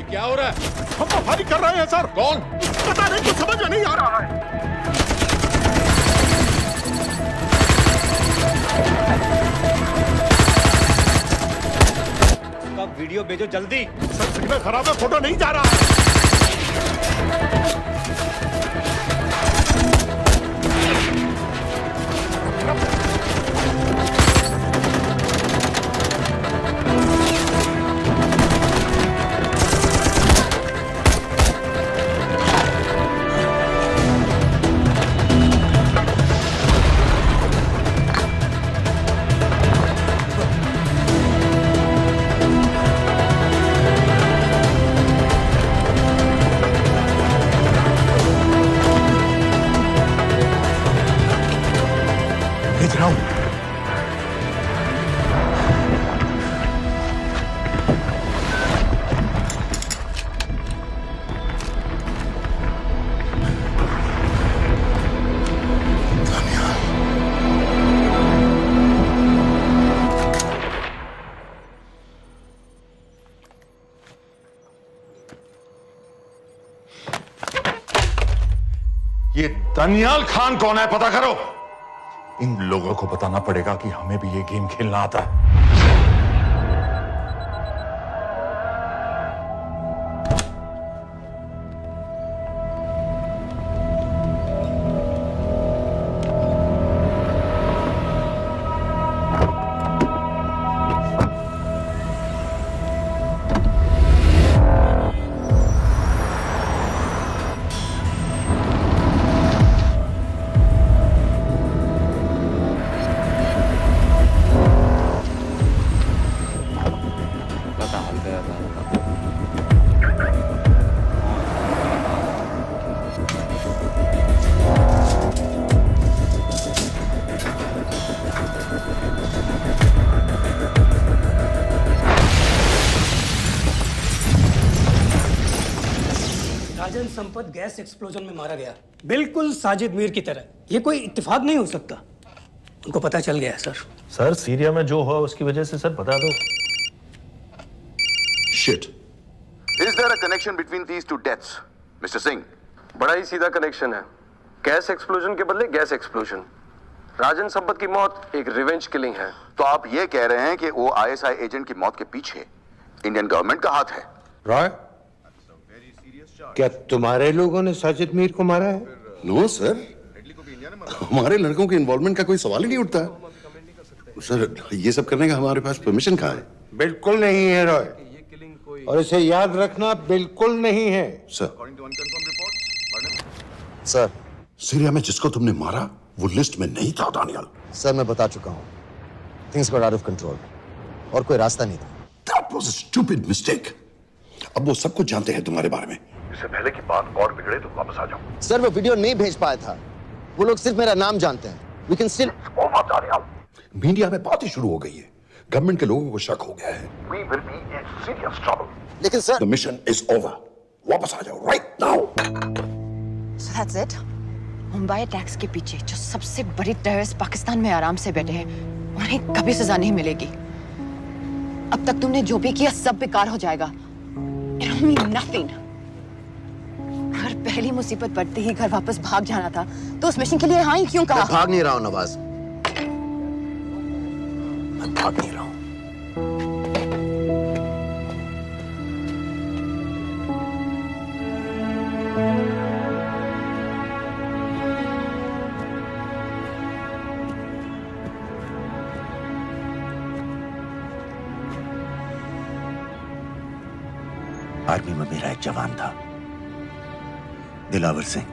क्या हो रहा है? हम तो फायरिंग कर रहे हैं सर। कौन? पता नहीं, कुछ समझ में नहीं आ रहा है। उसका वीडियो भेजो जल्दी। सर सिग्नल खराब है, फोटो नहीं जा रहा है। भेज रहा हूं। ये दानियाल खान कौन है, पता करो। इन लोगों को बताना पड़ेगा कि हमें भी ये गेम खेलना आता है। राजन संपत गैस एक्सप्लोजन में मारा गया, बिल्कुल साजिद मीर की तरह। ये कोई इत्तेफाक नहीं हो सकता। उनको पता चल गया है सर। सर सीरिया में जो हुआ उसकी वजह से सर बता दो। Shit, Is there a connection between these two deaths, Mr. Singh? बड़ा ही सीधा कनेक्शन है। गैस एक्सप्लोजन के बदले गैस एक्सप्लोजन। राजन संपत की मौत एक रिवेंज किलिंग है। तो आप ये कह रहे हैं कि वो ISI एजेंट की मौत के पीछे इंडियन गवर्नमेंट का हाथ है? रॉय, क्या तुम्हारे लोगों ने साजिद मीर को मारा है? नो सर, हमारे लड़कों के इन्वॉल्वमेंट का कोई सवाल ही नहीं उठता। सर, ये सब करने का हमारे पास परमिशन कहाँ है? बिल्कुल नहीं है रॉय, और इसे याद रखना बिल्कुल नहीं है। सर, सीरिया में जिसको तुमने मारा वो लिस्ट में नहीं था दानियाल। सर मैं बता चुका हूँ, things got out of control और कोई रास्ता नहीं था। That was a stupid mistake. अब वो सब कुछ जानते हैं तुम्हारे बारे में। इससे पहले की बात और बिगड़े तो वापस आ जाओ। सर वो वीडियो नहीं भेज पाया था, वो लोग सिर्फ मेरा नाम जानते हैं। We can still... मीडिया में बात ही शुरू हो गई है, गवर्नमेंट के लोगों को शक हो गया है। We will be in serious trouble. लेकिन sir, The mission is over. वापस आ जाओ right now. So that's it? Mumbai attacks के पीछे जो सबसे बड़ी टेररिस्ट पाकिस्तान में आराम से बैठे हैं, उन्हें कभी सजा नहीं मिलेगी। अब तक तुमने जो भी किया सब बेकार हो जाएगा। It'll mean nothing. अगर पहली मुसीबत पड़ते ही घर वापस भाग जाना था, तो उस मिशन के लिए हाँ ही क्यों कहा? मैं भाग नहीं रहा हूँ नवाज, मैं भाग नहीं रहा हूँ। आर्मी में मेरा एक जवान था, दिलावर सिंह।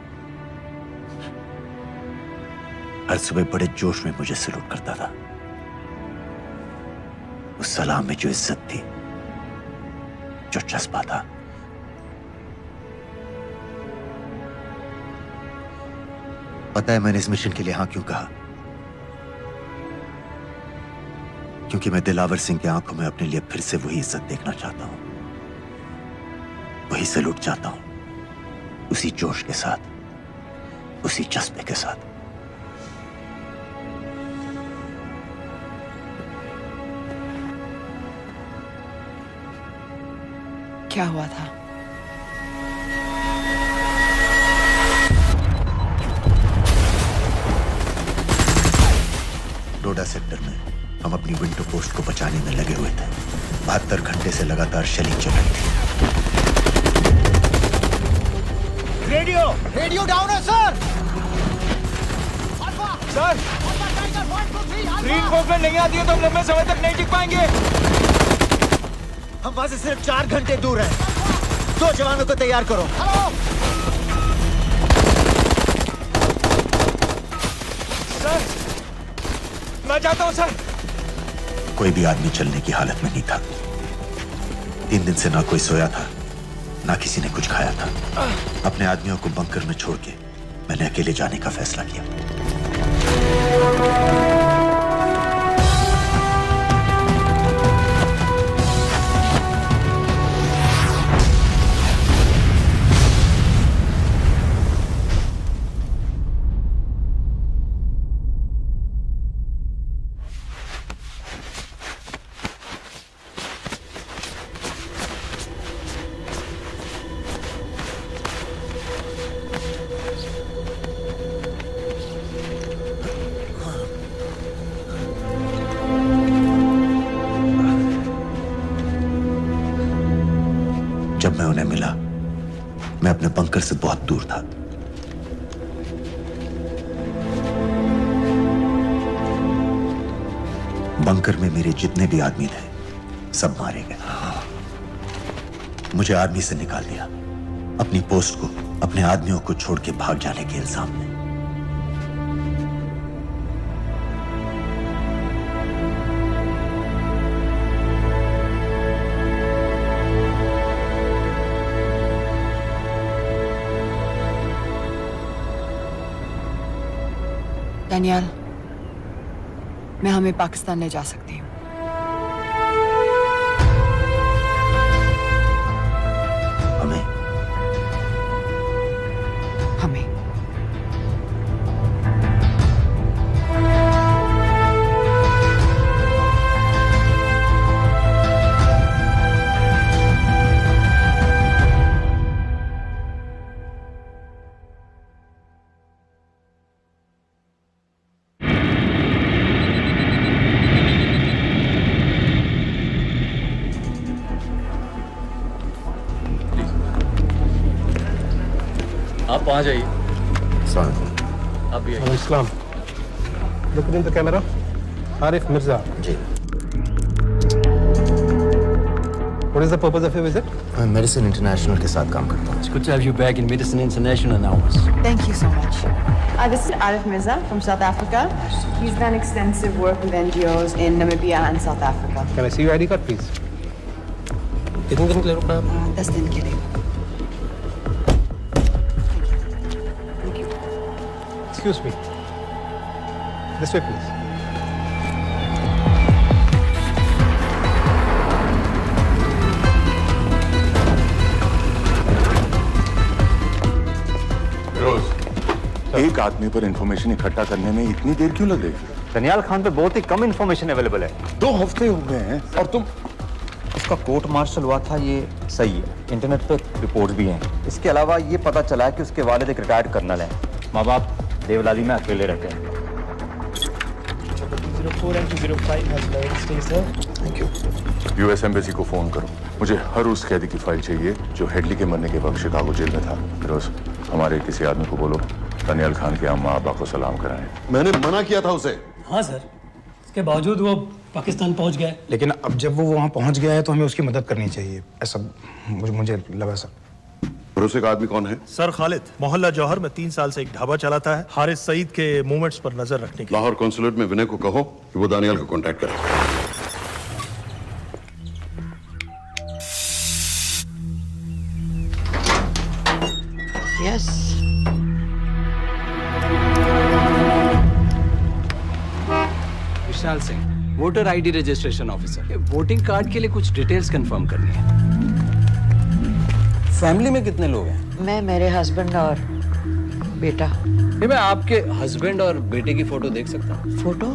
हर सुबह बड़े जोश में मुझे सलूट करता था। उस सलाम में जो इज्जत थी, जो जज्बा था, पता है मैंने इस मिशन के लिए हाँ क्यों कहा? क्योंकि मैं दिलावर सिंह की आंखों में अपने लिए फिर से वही इज्जत देखना चाहता हूं, वही सलूट चाहता हूं, उसी जोश के साथ, उसी जज्बे के साथ। क्या हुआ था? डोडा सेक्टर में हम अपनी विंडो पोस्ट को बचाने में लगे हुए थे। 72 घंटे से लगातार शेलिंग चल रही थी। रेडियो डाउन है सर। सर, रीइंफोर्समेंट नहीं आती है तो हम लंबे समय तक नहीं टिक पाएंगे। हम वहां से सिर्फ 4 घंटे दूर हैं। 2 जवानों को तैयार करो। सर, मैं जाता हूं सर। कोई भी आदमी चलने की हालत में नहीं था। 3 दिन से ना कोई सोया था, ना किसी ने कुछ खाया था। अपने आदमियों को बंकर में छोड़ के मैंने अकेले जाने का फैसला किया। जब मैं उन्हें मिला, मैं अपने बंकर से बहुत दूर था। बंकर में मेरे जितने भी आदमी थे, सब मारे गए। मुझे आर्मी से निकाल दिया, अपनी पोस्ट को, अपने आदमियों को छोड़ के भाग जाने के इल्जाम में। डैनियल, मैं हमें पाकिस्तान ले जा सकती हूँ। हमें? हमें। आप वहाँ जाइए। सलाम। आप भी वालेकुम सलाम। Look in the camera. Arif Mirza. जी। What is the purpose of your visit? मैं मेडिसिन इंटरनेशनल के साथ काम करता हूँ। It's good to have you back in Medicine International now. Thank you so much. This is Arif Mirza from South Africa. He's done extensive work with NGOs in Namibia and South Africa. Can I see your ID card, please? कितने दिन के लिए रुकना है? 10 दिन के लिए। Excuse me. This way, please. एक आदमी पर इंफॉर्मेशन इकट्ठा करने में इतनी देर क्यों लगेगी? दनियाल खान पे बहुत ही कम इंफॉर्मेशन अवेलेबल है। 2 हफ्ते हो गए हैं और तुम। उसका कोर्ट मार्शल हुआ था, ये सही है। इंटरनेट पे रिपोर्ट्स भी हैं। इसके अलावा ये पता चला है कि उसके वालिद एक रिटायर्ड कर्नल हैं। माँ बाप देवलाली में अकेले रहते हैं। 204 and 205 has loaded. Stay, sir. Thank you. US embassy को फोन करो। मुझे हर उस कैदी की फाइल चाहिए जो हेडली के मरने के वक्त शिकागो जेल में था। फिरोज, हमारे किसी आदमी को बोलो दनियाल खान के अम्मा अब्बा को सलाम कराएं। मैंने मना किया था उसे। हाँ सर, इसके बावजूद वो पाकिस्तान पहुंच गया। लेकिन अब जब वो वहाँ पहुँच गया है तो हमें उसकी मदद करनी चाहिए, ऐसा मुझे लगा सर। भरोसे का आदमी कौन है? सर खालिद, मोहल्ला जौहर में 3 साल से एक ढाबा चलाता है। हारिस सईद के मूवमेंट्स पर नजर रखने के। लाहौर कॉन्सुलेट में विनय को कहो कि वो दानियाल को कांटेक्ट करे। Yes. Vishal Singh, voter ID registration officer. Voting card के लिए कुछ डिटेल्स कंफर्म करनी है। फैमिली में कितने लोग हैं? मैं, मेरे हस्बैंड और बेटा। ये मैं आपके हस्बैंड और बेटे की फोटो देख सकता हूँ? फोटो?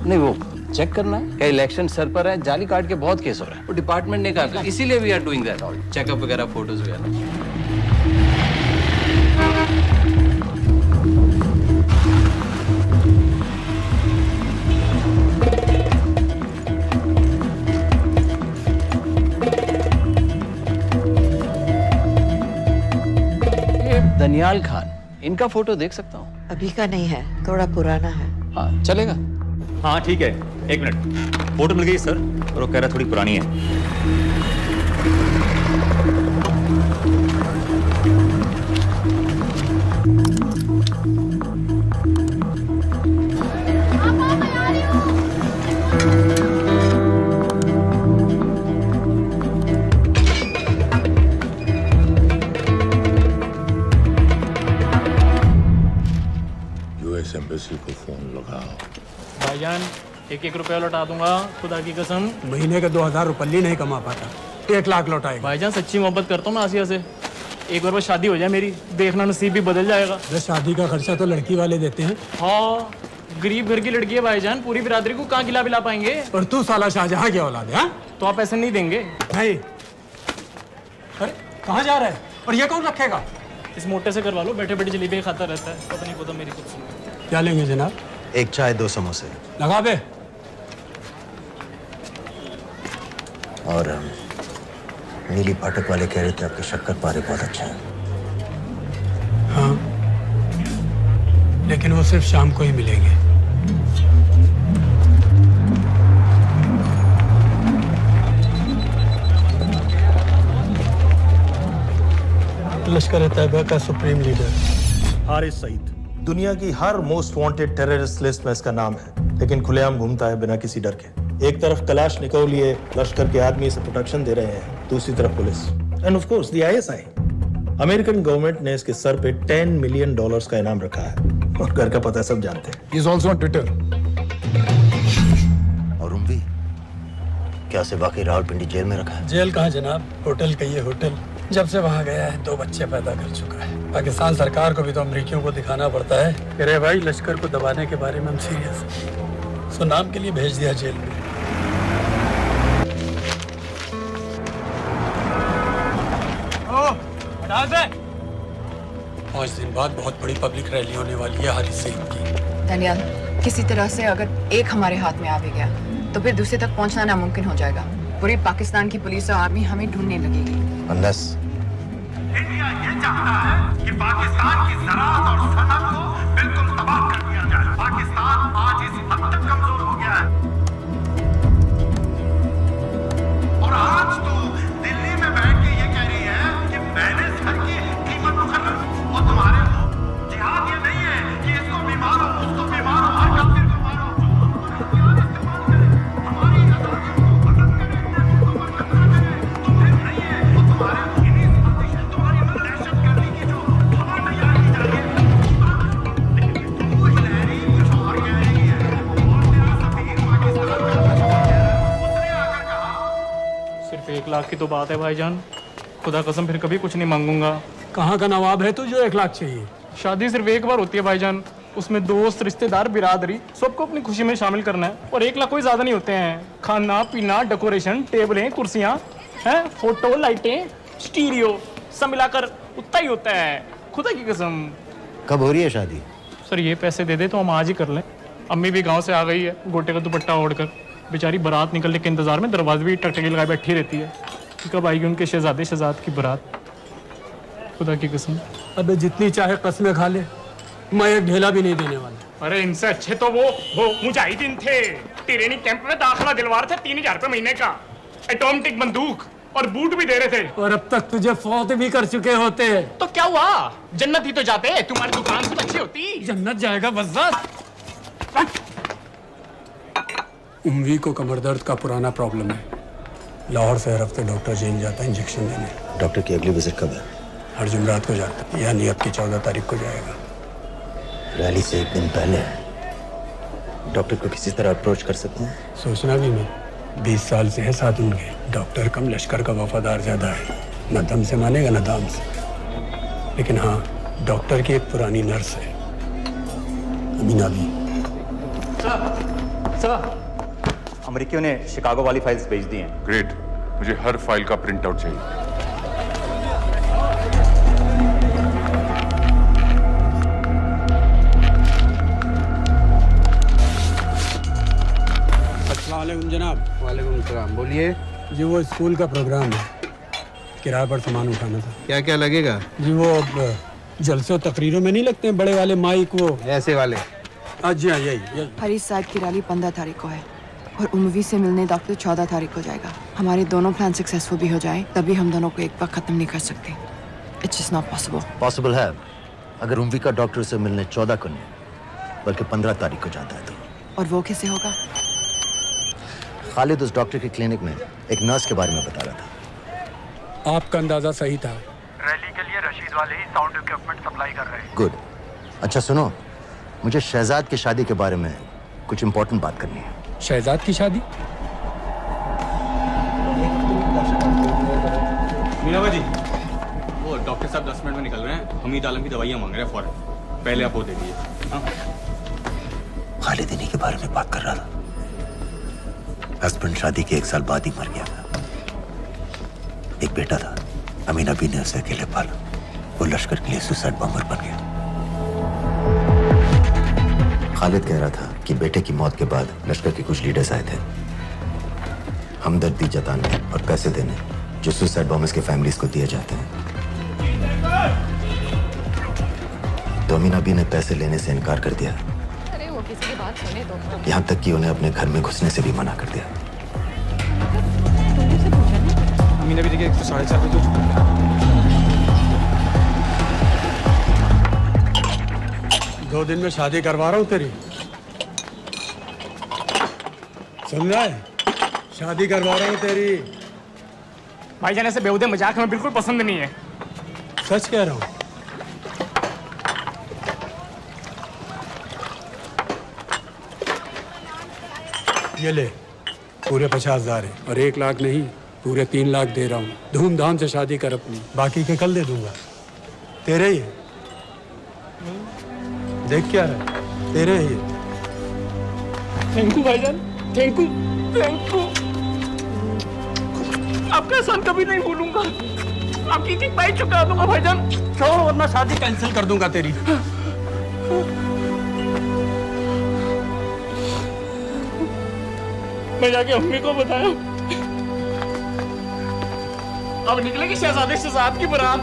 नहीं, वो चेक करना है। क्या इलेक्शन सर पर है? जाली कार्ड के बहुत केस हो रहे हैं। वो डिपार्टमेंट ने कहा, इसीलिए we are doing that all checkup वगैरह, फोटोज वगैरह। दनियाल खान, इनका फोटो देख सकता हूँ? अभी का नहीं है, थोड़ा पुराना है। हाँ, चलेगा? हाँ ठीक है, 1 मिनट। फोटो मिल गई सर, और वो कह रहा थोड़ी पुरानी है। एम्बेसी को फोन लगाओ। भाईजान 1-1 रुपया लौटा दूंगा, खुदा की कसम। महीने का 2000 रुपये नहीं कमा पाता, 1 लाख लौटाएगा। भाईजान सच्ची मोहब्बत करता हूँ मैं आसिया से। एक बार बस शादी हो जाए मेरी, देखना नसीब भी बदल जाएगा। शादी का खर्चा तो लड़की वाले देते हैं। हाँ, गरीब घर की लड़की है भाईजान, पूरी बिरादरी को कहाँ खिला पाएंगे। और तू साला शाहजहां की औलाद है? तो आप पैसे नहीं देंगे? नहीं। अरे कहाँ जा रहा है? और ये कौन रखेगा? इस मोटे से करवा लो, बैठे बैठे जलेबी खाता रहता है, पता नहीं पता मेरी कुछ। क्या लेंगे जनाब? 1 चाय 2 समोसे। लगा बे। और नीली फाटक वाले कह रहे थे आपके शक्कर पारे बहुत अच्छे हैं। हाँ, लेकिन वो सिर्फ शाम को ही मिलेंगे। लश्कर तैयबा का सुप्रीम लीडर हारिस सईद दुनिया की हर मोस्ट वांटेड टेररिस्ट लिस्ट में इसका नाम है, लेकिन खुलेआम घूमता है बिना किसी डर के। एक तरफ कलाशनिकोव लिए लश्कर के आदमी इसे प्रोटेक्शन दे रहे हैं, दूसरी तरफ police end of course the ISI। American government ने इसके सर पे $10 मिलियन का इनाम रखा है और घर का पता सब जानते हैं। He is also on Twitter. और उम्वी क्या से वाकई रावलपिंडी जेल में रखा है? जेल कहाँ जनाब, होटल कहिए होटल। जब से वहाँ गया है 2 बच्चे पैदा कर चुका है। पाकिस्तान सरकार को भी तो अमरीकियों को दिखाना पड़ता है। अरे भाई, लश्कर को दबाने के बारे में हम सीरियस हैं। सो नाम के लिए भेज दिया जेल में। पाँच दिन बाद बहुत बड़ी पब्लिक रैली होने वाली है हारिस सईद की। दनियाल, किसी तरह से अगर एक हमारे हाथ में आ भी गया तो फिर दूसरे तक पहुंचना नामुमकिन हो जाएगा। पूरी पाकिस्तान की पुलिस और आर्मी हमें ढूंढने लगेगी। Unless इंडिया ये चाहता है कि पाकिस्तान की ज़राअत और सनअत को बिल्कुल तबाह कर दिया जाए। पाकिस्तान आज इस हद तक कमजोर हो गया है और आज तो दिल्ली में बैठ के ये कह रही है कि मैंने सर की कीमत मुकर्रर और तुम्हारे जिहाद ये नहीं है कि इसको भी मारो उसको भी मारो हर काफिर को मारो हथियार इस्तेमाल करें हमारी आजादियों को खत्म करें देशों पर कब्जा करें तो फिर नहीं है वो तुम्हारे इन्हीं साजिशें तुम्हारी दहशत गर्दी की जो हवा तैयार की जा रही है लेकिन तू हिलैरी कुछ और कह रही है और तेरा सफीर पाकिस्तान का कुछ और कह रहा है उसने आकर कहा सिर्फ 1 लाख की तो बात है भाईजान, खुदा कसम फिर कभी कुछ नहीं मांगूंगा। कहाँ का नवाब है तू जो 1 लाख चाहिए? शादी सिर्फ एक बार होती है भाईजान, उसमें दोस्त रिश्तेदार बिरादरी सबको अपनी खुशी में शामिल करना है और 1 लाख कोई ज्यादा नहीं होते हैं। खाना पीना डेकोरेशन टेबलें कुर्सियां हैं फोटो लाइटें स्टीरियो सब मिलाकर उतना ही होता है, खुदा की कसम। कब हो रही है शादी? सर ये पैसे दे दे तो हम आज ही कर लें। अम्मी भी गांव से आ गई है गोटे का दुपट्टा ओढ़कर, बेचारी बारात निकलने के इंतजार में दरवाजे भी टकटकी लगाए बैठी रहती है कि कब आएगी उनके शहजादे शहजाद की बारात, खुदा की कसम। अबे जितनी चाहे कसमें खा ले, मैं एक ढेला भी नहीं देने वाला। अरे इनसे अच्छे तो वो मुजाहिदीन थे, ट्रेनिंग कैंप में दाखिला दिलवा रहे थे 3000 रुपए महीने का, एटॉमिक बंदूक और बूट भी दे रहे थे। और अब तक तुझे फौत भी कर चुके होते हैं। तो क्या हुआ, जन्नत ही तो जाते, तुम्हारी दुकान खुद अच्छी होती। जन्नत जाएगा बज़्ज़त। उम्वी को कमर दर्द का पुराना प्रॉब्लम है, लाहौर से हर हफ्ते डॉक्टर जेल जाता है इंजेक्शन देने। डॉक्टर की अगली विजिट कब है? हर जुमरात को जाता है, यानी अब की 14 तारीख को जाएगा। रैली से 1 दिन पहले डॉक्टर को किसी तरह अप्रोच कर सकते हैं? सोचना भी नहीं, 20 साल से है साथ उनके। डॉक्टर कम लश्कर का वफादार ज्यादा है, न दम से मानेगा न दाम से। लेकिन हाँ, डॉक्टर की एक पुरानी नर्स है अमीना भी। अमेरिकियों ने शिकागो वाली फाइल्स भेज दी हैं। ग्रेट, मुझे हर फाइल का प्रिंट आउट चाहिए। अस्सलामुअलैकुम जनाब। वालेकुम सलाम, बोलिए। जी वो स्कूल का प्रोग्राम है, किराए पर सामान उठाना था। क्या क्या लगेगा? जी वो जलसों तकरीरों में नहीं लगते हैं बड़े वाले माइक, वो ऐसे वाले? जी हाँ, यही। हरीश साहब की रैली 15 तारीख को है और उम्वी से मिलने डॉक्टर 14 तारीख को जाएगा। हमारे दोनों प्लान सक्सेसफुल भी हो जाए तभी हम दोनों को एक बार खत्म नहीं कर सकते। It's just not possible. Possible है अगर उम्वी का डॉक्टर से मिलने 14 को नहीं बल्कि 15 तारीख को जाता है तो। और वो कैसे होगा? खालिद उस डॉक्टर के क्लिनिक में एक नर्स के बारे में बता रहा था। आपका अंदाजा सही था। रैली के लिए रशीद वाले ही साउंड इक्विपमेंट सप्लाई कर रहे हैं। गुड। अच्छा सुनो, मुझे शहजाद की शादी के बारे में कुछ इंपॉर्टेंट बात करनी है। शहजाद की शादी? मीनाबा जी, वो डॉक्टर साहब 10 मिनट में निकल रहे हैं, हमीद आलम की दवाइयाँ मांग रहे हैं फौरन, पहले आप वो दे दीजिए। खालिद इन्हीं के बारे में बात कर रहा था। हस्बैंड शादी के 1 साल बाद ही मर गया था। एक बेटा था, अमीना भी ने उसे अकेले पाला। वो लश्कर के लिए सुसाइड बॉम्बर बन गया। खालिद कह रहा था कि बेटे की मौत के बाद लश्कर के कुछ लीडर्स आए थे हमदर्दी जताने और पैसे देने जो सुसाइड बॉम्बर्स के फैमिलीज को दिए जाते हैं। तो अमीना भी ने पैसे लेने से इनकार कर दिया। अरे वो किसी की बात सुने तो। यहाँ तक कि उन्हें अपने घर में घुसने से भी मना कर दिया। अमीना भी देखिए 4.5 बजे तो दो दिन में शादी करवा रहा हूँ तेरी, सुन रहा है? शादी करवा रहा हूँ तेरी। भाईजान ऐसे बेहुदे मजाक हमें बिल्कुल पसंद नहीं है। सच कह रहा हूँ। ये ले, पूरे 50,000 है और 1 लाख नहीं, पूरे 3 लाख दे रहा हूँ। धूमधाम से शादी कर अपनी, बाकी के कल दे दूंगा। तेरे ही है, देख क्या रहा, तेरे ही है। थैंक यू भाईजान, थैंक यू, थैंक यू। आपका एहसान कभी नहीं भूलूंगा, आपकी एक बाई चुका दूंगा भाईजान। छोड़ वरना शादी कैंसिल कर दूंगा तेरी। मैं जाके अम्मी को बताया, अब निकलेगी शहजादे शहजाद की बारात।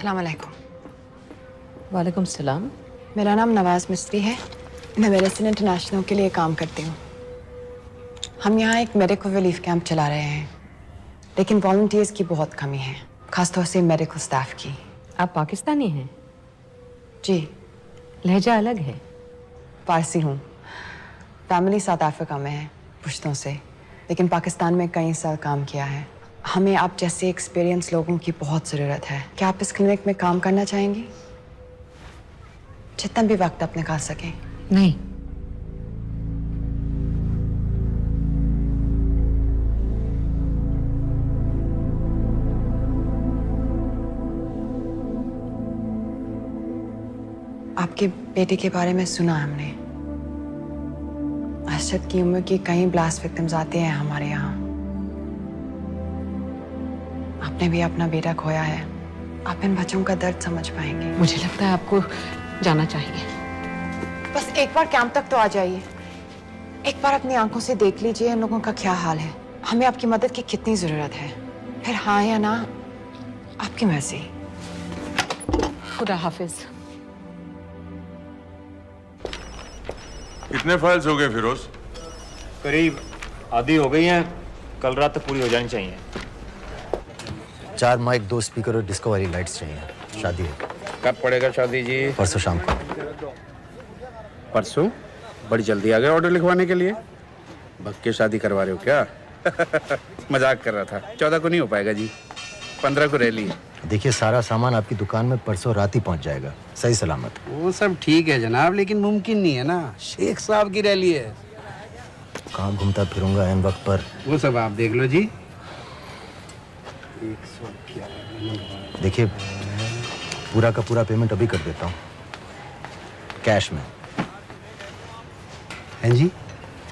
अस्सलाम वालेकुम। वालेकुम सलाम। मेरा नाम नवाज मिस्त्री है। मैं मेडिसिन इंटरनेशनल के लिए काम करती हूँ। हम यहाँ एक मेडिकल रिलीफ कैंप चला रहे हैं, लेकिन वॉलंटियर्स की बहुत कमी है, खासतौर से मेडिकल स्टाफ की। आप पाकिस्तानी हैं? जी। लहजा अलग है। पारसी हूँ। फैमिली साउथ अफ्रीका में है पुश्तों से, लेकिन पाकिस्तान में कई साल काम किया है। हमें आप जैसे एक्सपीरियंस लोगों की बहुत ज़रूरत है। क्या आप इस क्लिनिक में काम करना चाहेंगी? जितना भी वक्त आप निकाल सकें। नहीं। आपके बेटे के बारे में सुना हमने। अरशद की उम्र की कई ब्लास्ट विक्टिम्स आते हैं हमारे यहाँ। आपने भी अपना बेटा खोया है। आप इन बच्चों का दर्द समझ पाएंगे। मुझे लगता है आपको जाना चाहिए। बस एक बार कैंप तक तो आ जाइए। एक बार अपनी आंखों से देख लीजिए इन लोगों का क्या हाल है। हमें आपकी मदद की कितनी जरूरत है। फिर हाँ या ना, आपकी मर्जी। खुदा हाफिज। कितने फाइल्स हो गए फिरोज? करीब आधी हो गई हैं। कल रात तक पूरी हो जानी चाहिए। 4 माइक, 2 स्पीकर और डिस्को वाली लाइट्स चाहिए। शादी है। कब पड़ेगा शादी जी? परसों शाम को। परसों? बड़ी जल्दी आ गए ऑर्डर लिखवाने के लिए। भक्के शादी करवा रहे हो क्या? मजाक कर रहा था। 14 को नहीं हो पाएगा जी, 15 को रैली है। देखिए, सारा सामान आपकी दुकान में परसों रात ही पहुंच जाएगा, सही सलामत। वो सब ठीक है जनाब, लेकिन मुमकिन नहीं है ना। शेख साहब की रैली है। कहाँ घूमता फिरूंगा इन वक्त पर? वो सब आप देख लो जी। देखिए, पूरा का पूरा पेमेंट अभी कर देता हूँ, कैश में। हैं जी?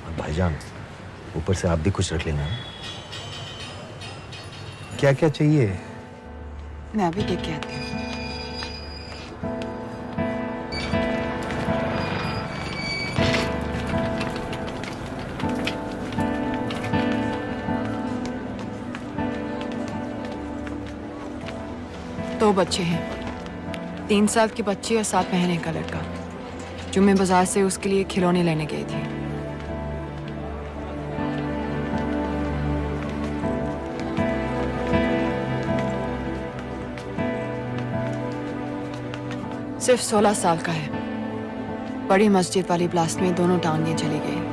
और भाईजान, ऊपर से आप भी कुछ रख लेना। क्या क्या चाहिए? मैं अभी देख के आती हूँ। दो बच्चे हैं, 3 साल के बच्चे और 7 महीने का लड़का, जो मैं बाजार से उसके लिए खिलौने लेने गई थी। सिर्फ 16 साल का है। बड़ी मस्जिद वाली ब्लास्ट में दोनों टांगें चली गई।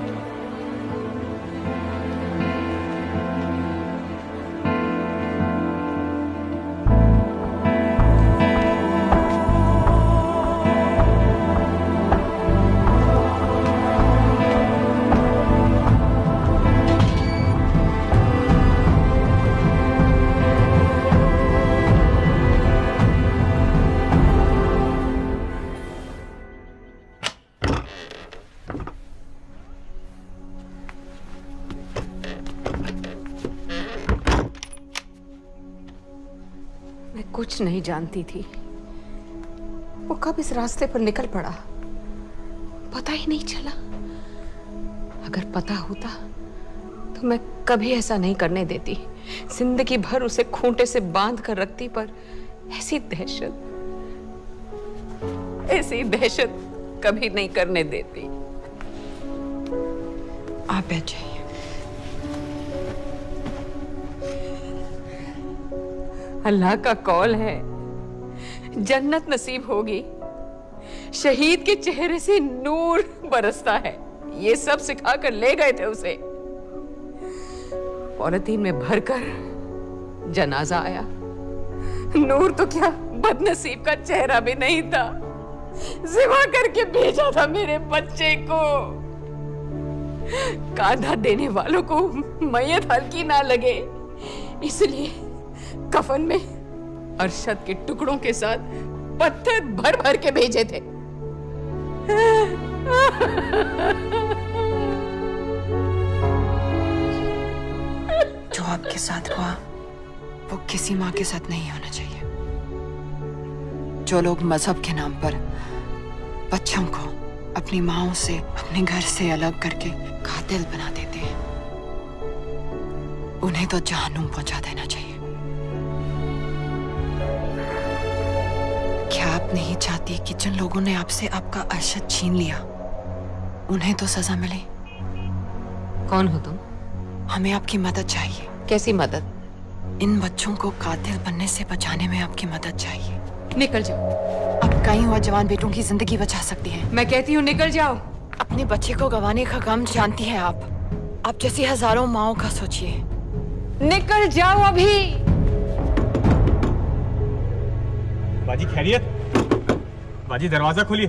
कुछ नहीं जानती थी वो कब इस रास्ते पर निकल पड़ा, पता ही नहीं चला। अगर पता होता तो मैं कभी ऐसा नहीं करने देती। जिंदगी भर उसे खूंटे से बांध कर रखती, पर ऐसी दहशत कभी नहीं करने देती। आप बैठ जाइए। अल्लाह का कौल है, जन्नत नसीब होगी। शहीद के चेहरे से नूर बरसता है। ये सब सिखा कर ले गए थे उसे। पॉलिथीन में भरकर जनाजा आया। नूर तो क्या, बदनसीब का चेहरा भी नहीं था। जिमा करके भेजा था मेरे बच्चे को। कांधा देने वालों को मैयत हल्की ना लगे, इसलिए कफन में अरशद के टुकड़ों के साथ पत्थर भर भर के भेजे थे। जो आपके साथ हुआ वो किसी माँ के साथ नहीं होना चाहिए। जो लोग मजहब के नाम पर बच्चों को अपनी माँओं से, अपने घर से अलग करके कातिल बना देते हैं, उन्हें तो जहन्नुम पहुंचा देना चाहिए। नहीं चाहती कि जिन लोगों ने आपसे आपका अर्शद छीन लिया उन्हें तो सजा मिले। कौन हो तुम? हमें आपकी मदद चाहिए। कैसी मदद? इन बच्चों को कातिल बनने से बचाने में आपकी मदद चाहिए। निकल जाओ। आप कई और जवान बेटों की जिंदगी बचा सकती हैं। मैं कहती हूँ निकल जाओ। अपने बच्चे को गंवाने का गम जानती हैं आप जैसी हजारों माओं का सोचिए। निकल जाओ अभी। बाजी खैरियत? बाजी दरवाजा खोलिए।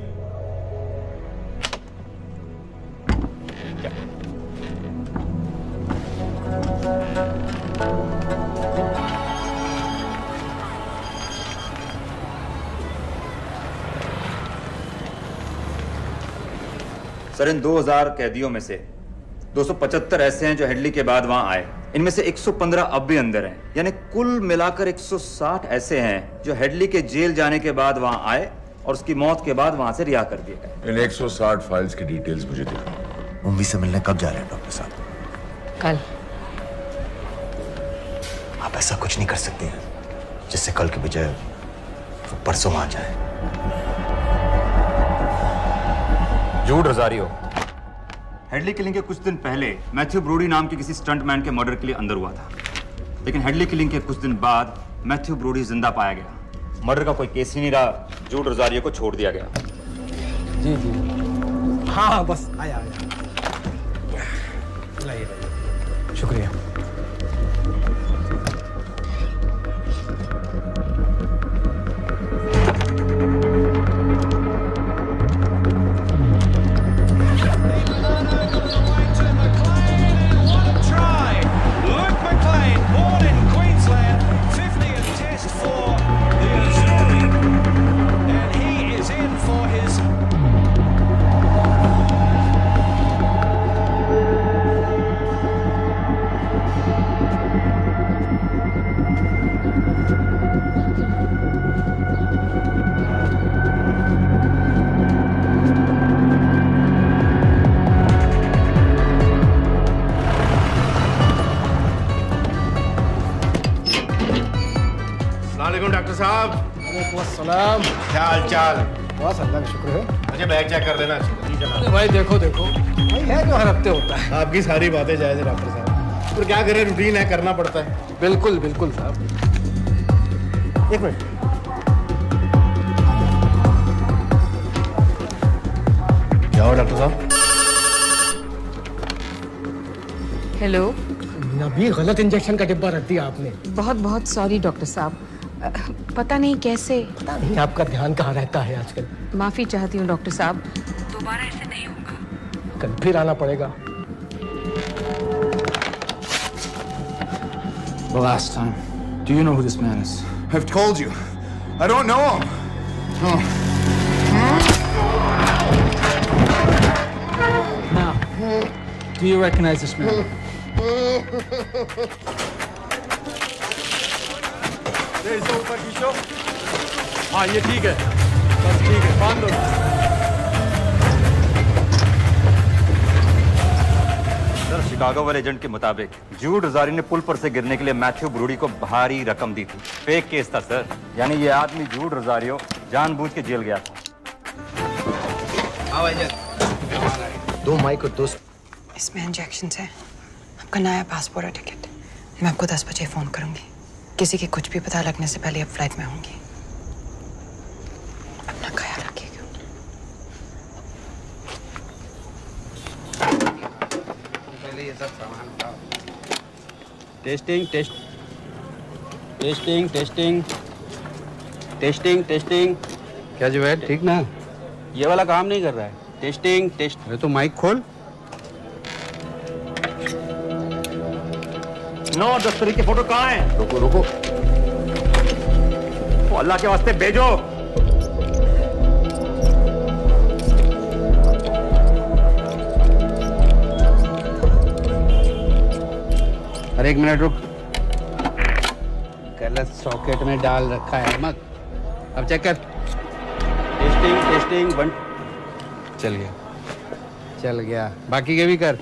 सर, इन 2000 कैदियों में से 275 ऐसे हैं जो हेडली के बाद वहां आए। इनमें से 115 अब भी अंदर हैं, यानी कुल मिलाकर 160 ऐसे हैं जो हेडली के जेल जाने के बाद वहां आए और उसकी मौत के बाद वहां से रिहा कर दिए गए। इन 160 फाइल्स की डिटेल्स मुझे दिखाओ। उम्मी से मिलने कब जा रहे हैं डॉक्टर साहब? कल। आप ऐसा कुछ नहीं कर सकते हैं जिससे कल के बजाय वो परसों वहां जाए। जूड रोजारियो हेडली किलिंग के कुछ दिन पहले मैथ्यू ब्रोडी नाम के किसी स्टंटमैन के मर्डर के लिए अंदर हुआ था, लेकिन हेडली किलिंग के कुछ दिन बाद मैथ्यू ब्रोडी जिंदा पाया गया। मर्डर का कोई केस ही नहीं रहा, जूड रोजारियो को छोड़ दिया गया। जी जी, हाँ बस आया लाइए। शुक्रिया। डॉक्टर साहब। सलाम। क्या हाल चाल? बस अल्लाह का शुक्र है। अच्छा बैग चेक कर देना। अरे भाई देखो देखो, भाई है जो हर हफ्ते होता है। आपकी सारी बातें जायज है डॉक्टर साहब, पर क्या करें, रूटीन है, करना पड़ता है। बिल्कुल बिल्कुल साहब। एक मिनट। क्या हो डॉक्टर साहब? हेलो। नबी गलत इंजेक्शन का डिब्बा रख दिया आपने। बहुत बहुत सॉरी डॉक्टर साहब, पता नहीं कैसे। पता नहीं आपका ध्यान कहाँ रहता है आजकल। माफी चाहती हूँ डॉक्टर साहब। दोबारा ऐसे नहीं होगा। कल फिर आना पड़ेगा। The last time. Do you know who this man is? I've told you. I don't know him. Now, do you recognize this man? इससे ऊपर खींचो। हाँ ये ठीक है, बस ठीक है, बांध दो। सर, शिकागो वाले एजेंट के मुताबिक जूड रोजारी ने पुल पर से गिरने के लिए मैथ्यू ब्रूडी को भारी रकम दी थी। फेक केस था सर, यानी ये आदमी जूड रोजारियो जानबूझ के जेल गया था। दो माइक और दोस्त। इसमें इंजेक्शन है, आपका नया पासपोर्ट और टिकट। मैं आपको 10 बजे फोन करूंगी। किसी के कुछ भी पता लगने से पहले आप फ्लाइट में होंगी। अपना ख्याल रखिएगा। पहले ये सब सामान उठाओ। Testing testing testing testing testing. क्या जो है ठीक ना? ये वाला काम नहीं कर रहा है। Testing test. अरे तो माइक खोल। नो, दस्तरी की फोटो कहाँ है? रुको रुको। तो अल्लाह के वास्ते भेजो। अरे एक मिनट रुक, गलत सॉकेट में डाल रखा है मत। अब चेक कर। Testing testing 1। चल गया, बाकी के भी कर।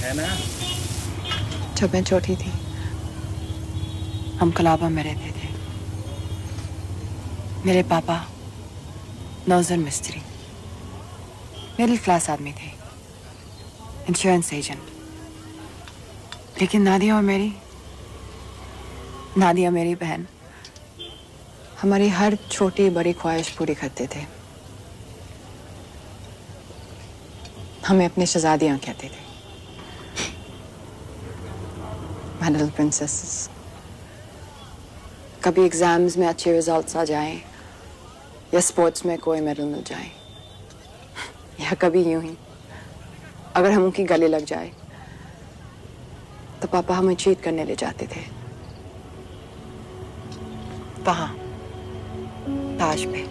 है ना? जब मैं छोटी थी हम कलाबा में रहते थे। मेरे पापा नौजर मिस्त्री, मिडिल क्लास आदमी थे, इंश्योरेंस एजेंट। लेकिन नादिया मेरी बहन हमारी हर छोटी बड़ी ख्वाहिश पूरी करते थे। हमें अपनी शहजादियां कहते थे, My little princesses। कभी एग्जाम्स में अच्छे रिजल्ट्स आ जाएं या स्पोर्ट्स में कोई मेडल मिल जाए, या कभी यूं ही अगर हम उनकी गले लग जाए तो पापा हमें चीट करने ले जाते थे वहां ताज पे।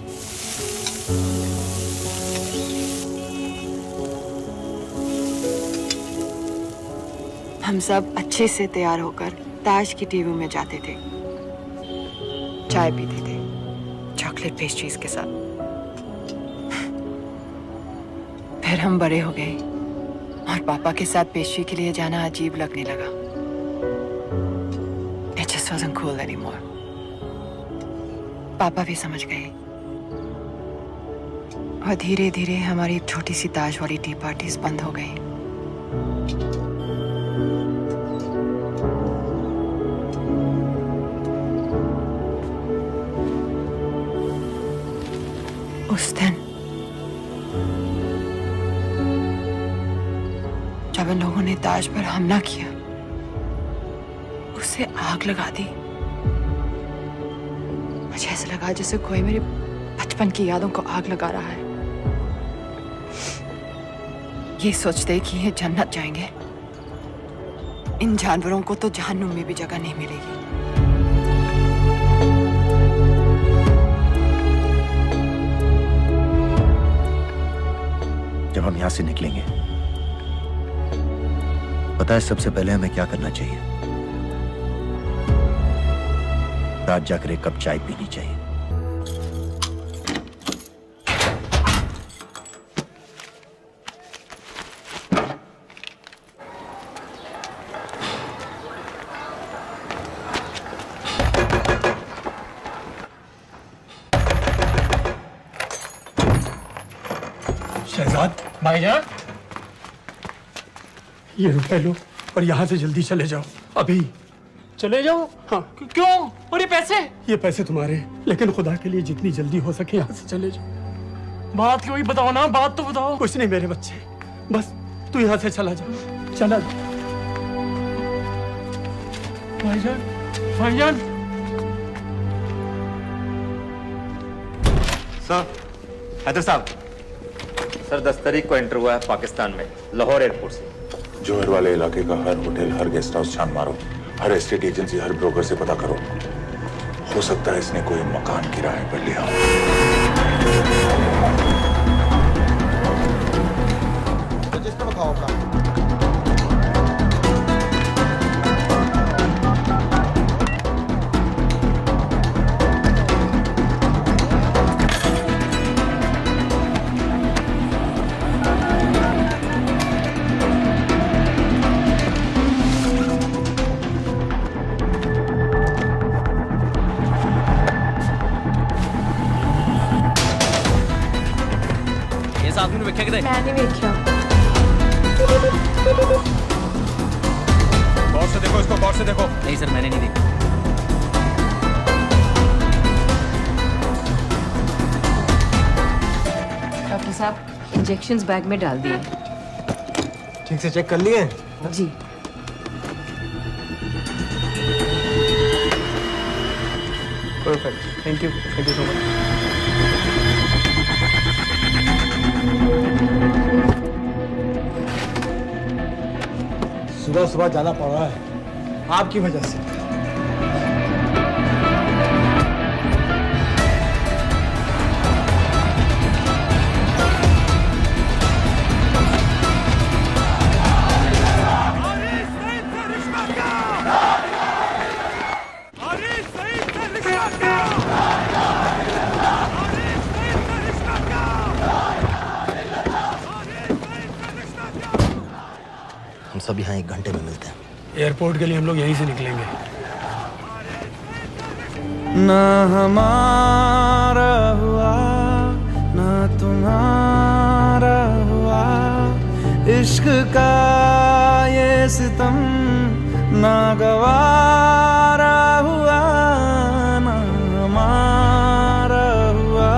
हम सब अच्छे से तैयार होकर ताज की टीवी में जाते थे, चाय पीते थे चॉकलेट पेस्ट्रीज के साथ। फिर हम बड़े हो गए और पापा के साथ पेस्ट्री के लिए जाना अजीब लगने लगा। It just wasn't cool anymore। पापा भी समझ गए और धीरे धीरे हमारी छोटी सी ताज वाली टी पार्टीज बंद हो गई। उस दिन जब इन लोगों ने ताज पर हमला किया, उसे आग लगा दी। मुझे ऐसा लगा जैसे कोई मेरे बचपन की यादों को आग लगा रहा है। ये सोचते कि ये जन्नत जाएंगे, इन जानवरों को तो जहन्नुम में भी जगह नहीं मिलेगी। जब हम यहां से निकलेंगे, पता है सबसे पहले हमें क्या करना चाहिए? रात जाकर एक कप चाय पीनी चाहिए। शहजाद भाईजान, ये रुपए लो और यहाँ से जल्दी चले जाओ अभी। चले जाओ? हाँ। क्यों? और ये पैसे तुम्हारे हैं, लेकिन खुदा के लिए जितनी जल्दी हो सके यहाँ से चले जाओ। बात क्यों ही बताओ ना, बात तो बताओ। कुछ नहीं मेरे बच्चे, बस तू यहाँ से चला जा, चला जा। भाईजान, भाईजान। सर, हैदर साहब, सर 10 तारीख को एंटर हुआ है पाकिस्तान में, लाहौर एयरपोर्ट से। जोहर वाले इलाके का हर होटल, हर गेस्ट हाउस छान मारो, हर एस्टेट एजेंसी, हर ब्रोकर से पता करो। हो सकता है इसने कोई मकान किराए पर लिया हो। रजिस्टर बताओ अपना। आदमी वेख्या किते? मैं नहीं वेख्या। गौर से देखो इसको, गौर से देखो। नहीं सर, मैंने नहीं देखा। डॉक्टर साहब, इंजेक्शंस बैग में डाल दिए। ठीक से चेक कर लिए? जी। Perfect, thank you so much. सुबह सुबह जाना पड़ रहा है आपकी वजह से। हम सब यहाँ 1 घंटे में मिलते हैं। एयरपोर्ट के लिए हम लोग यहीं से निकलेंगे। ना हमारा हुआ ना तुम्हारा हुआ, इश्क का ये सितम ना गवारा हुआ, ना हमारा हुआ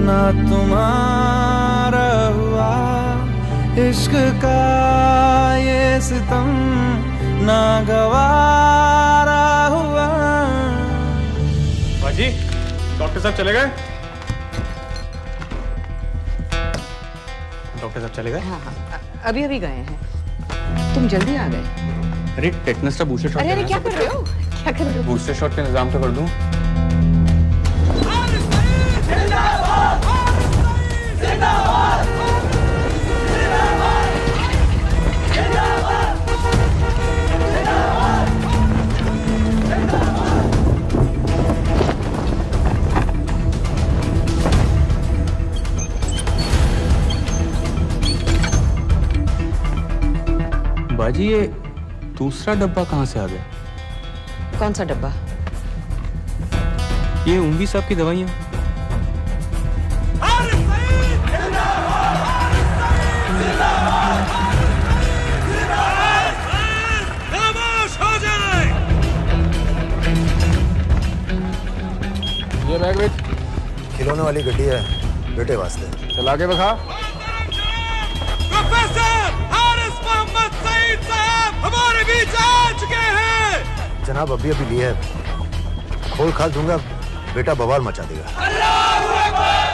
ना तुम्हारा हुआ, इश्क का ये सितम ना गवारा हुआ। बाजी, डॉक्टर साहब चले गए? डॉक्टर साहब चले गए? हाँ हाँ, अभी अभी गए हैं। तुम जल्दी आ गए। अरे टेटनस का बूस्टर शॉट। अरे क्या कर रहे हो? क्या कर रहे हो? बूस्टर शॉट का इंतजाम तो कर दूं। बाजी, ये दूसरा डब्बा कहाँ से आ गया? कौन सा डब्बा? ये उम्मी साहब की दवाइयाँ। ये बैग विच खिलौने वाली गड्डी है बेटे वास्ते। चला के बखा। हमारे बीच आ चुके हैं। जनाब अभी अभी लिए है, खोल खाल दूंगा बेटा बवाल मचा देगा।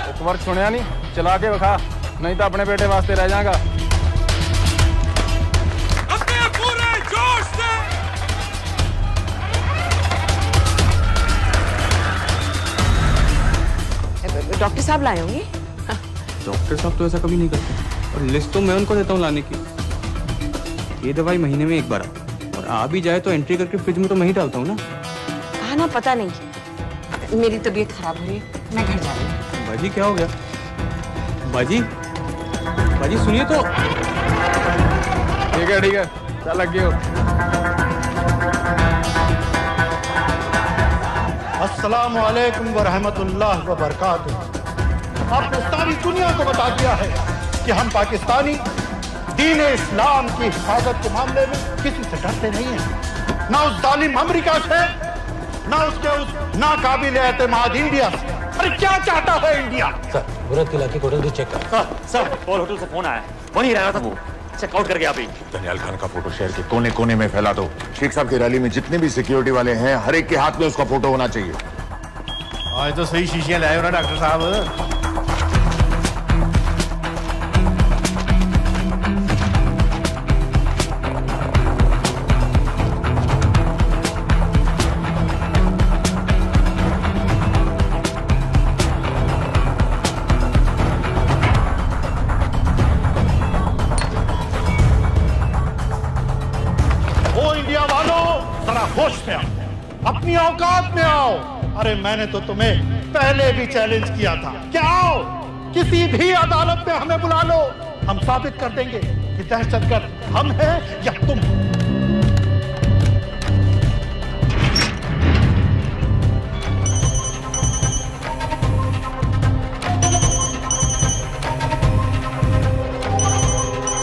एक बार सुनिया नहीं, चला के बखा, नहीं तो अपने बेटे वास्ते रह जाएगा। अपने पूरे जोश से डॉक्टर साहब लाए होंगे। डॉक्टर साहब तो ऐसा कभी नहीं करते, और लिस्ट तो मैं उनको देता हूँ लाने की। ये दवाई महीने में एक बार आती, और आ भी जाए तो एंट्री करके फ्रिज में तो मैं ही डालता हूँ ना। कहा ना, पता नहीं, मेरी तबीयत खराब हो रही है, मैं घर जा रही हूँ। बाजी क्या हो गया? बाजी, बाजी सुनिए तो। ठीक है चल लग गए हो। अस्सलाम वालेकुम व रहमतुल्लाह व बरकातुहू। आपने सारी दुनिया को बता दिया है कि हम पाकिस्तानी दीन इस्लाम की हिफाजत के मामले में किसी से डरते नहीं हैं, ना उस जालिम अमेरिका से, ना उसके उस नाकाबिल एतमाद इंडिया से। अरे क्या चाहता है इंडिया? सर बुरत के इलाके को होटल चेक कर। सर पॉल होटल से फोन आया, वहीं रह रहा था वो, चेकआउट कर गया अभी। दनियाल खान का फोटो शहर के कोने कोने में फैला दो। शेख साहब की रैली में जितने भी सिक्योरिटी वाले हैं, हर एक के हाथ में उसका फोटो होना चाहिए। आज तो सही शीशियां लाए हो ना डॉक्टर साहब। होश में आओ, अपनी औकात में आओ। अरे मैंने तो तुम्हें पहले भी चैलेंज किया था कि आओ किसी भी अदालत में हमें बुला लो, हम साबित कर देंगे कि दहशतगर्द हम हैं या तुम।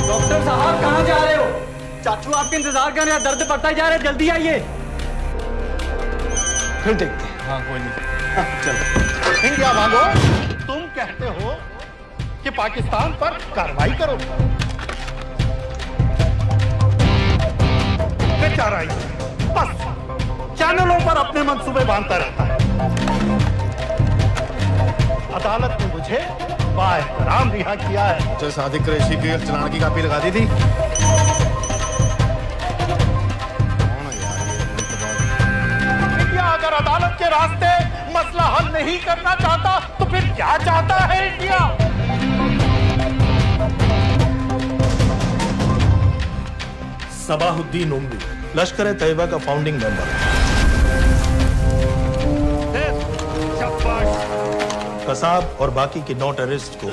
डॉक्टर साहब कहाँ जा रहे हो? चाचू आपके इंतजार कर रहे हैं, दर्द बढ़ता ही जा रहा है, जल्दी आइए। फिर देखते हैं। हाँ कोई नहीं, चलो। इंडिया मांगो, तुम कहते हो कि पाकिस्तान पर कार्रवाई करो, बेचारा बस चैनलों पर अपने मंसूबे बांधता रहता है। अदालत ने मुझे बाएहतराम रिहा किया है। तो सादिक कुरैशी की चलान की कापी लगा दी थी। अगर अदालत के रास्ते मसला हल नहीं करना चाहता तो फिर क्या चाहता है इंडिया? सबाहुद्दीन उम्मी लश्कर तैयबा का फाउंडिंग मेंबर है। कसाब और बाकी के 9 टेररिस्ट को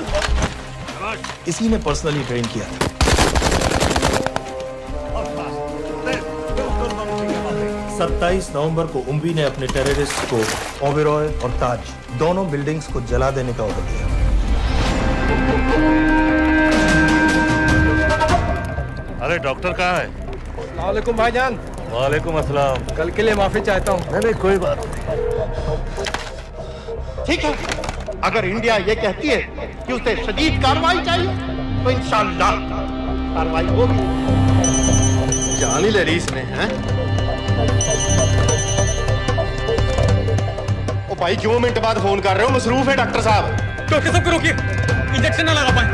इसी ने पर्सनली ट्रेन किया था। 27 नवंबर को उम्बी ने अपने टेररिस्ट को ओबेरॉय और ताज दोनों बिल्डिंग्स को जला देने का ऑर्डर दिया। अरे डॉक्टर कहाँ है? वालेकुम भाईजान। वालेकुम अस्सलाम। कल के लिए माफी चाहता हूँ। नहीं कोई बात ठीक है, अगर इंडिया ये कहती है कि उसे शदीद कार्रवाई चाहिए तो इंशाअल्लाह कार्रवाई होगी। जान ही ले रही इसने, हैं? ओ भाई 2 मिनट बाद फोन कर रहे हो, मसरूफ है डॉक्टर साहब। डॉक्टर साहब को रोकिए, इंजेक्शन ना लगा पाए।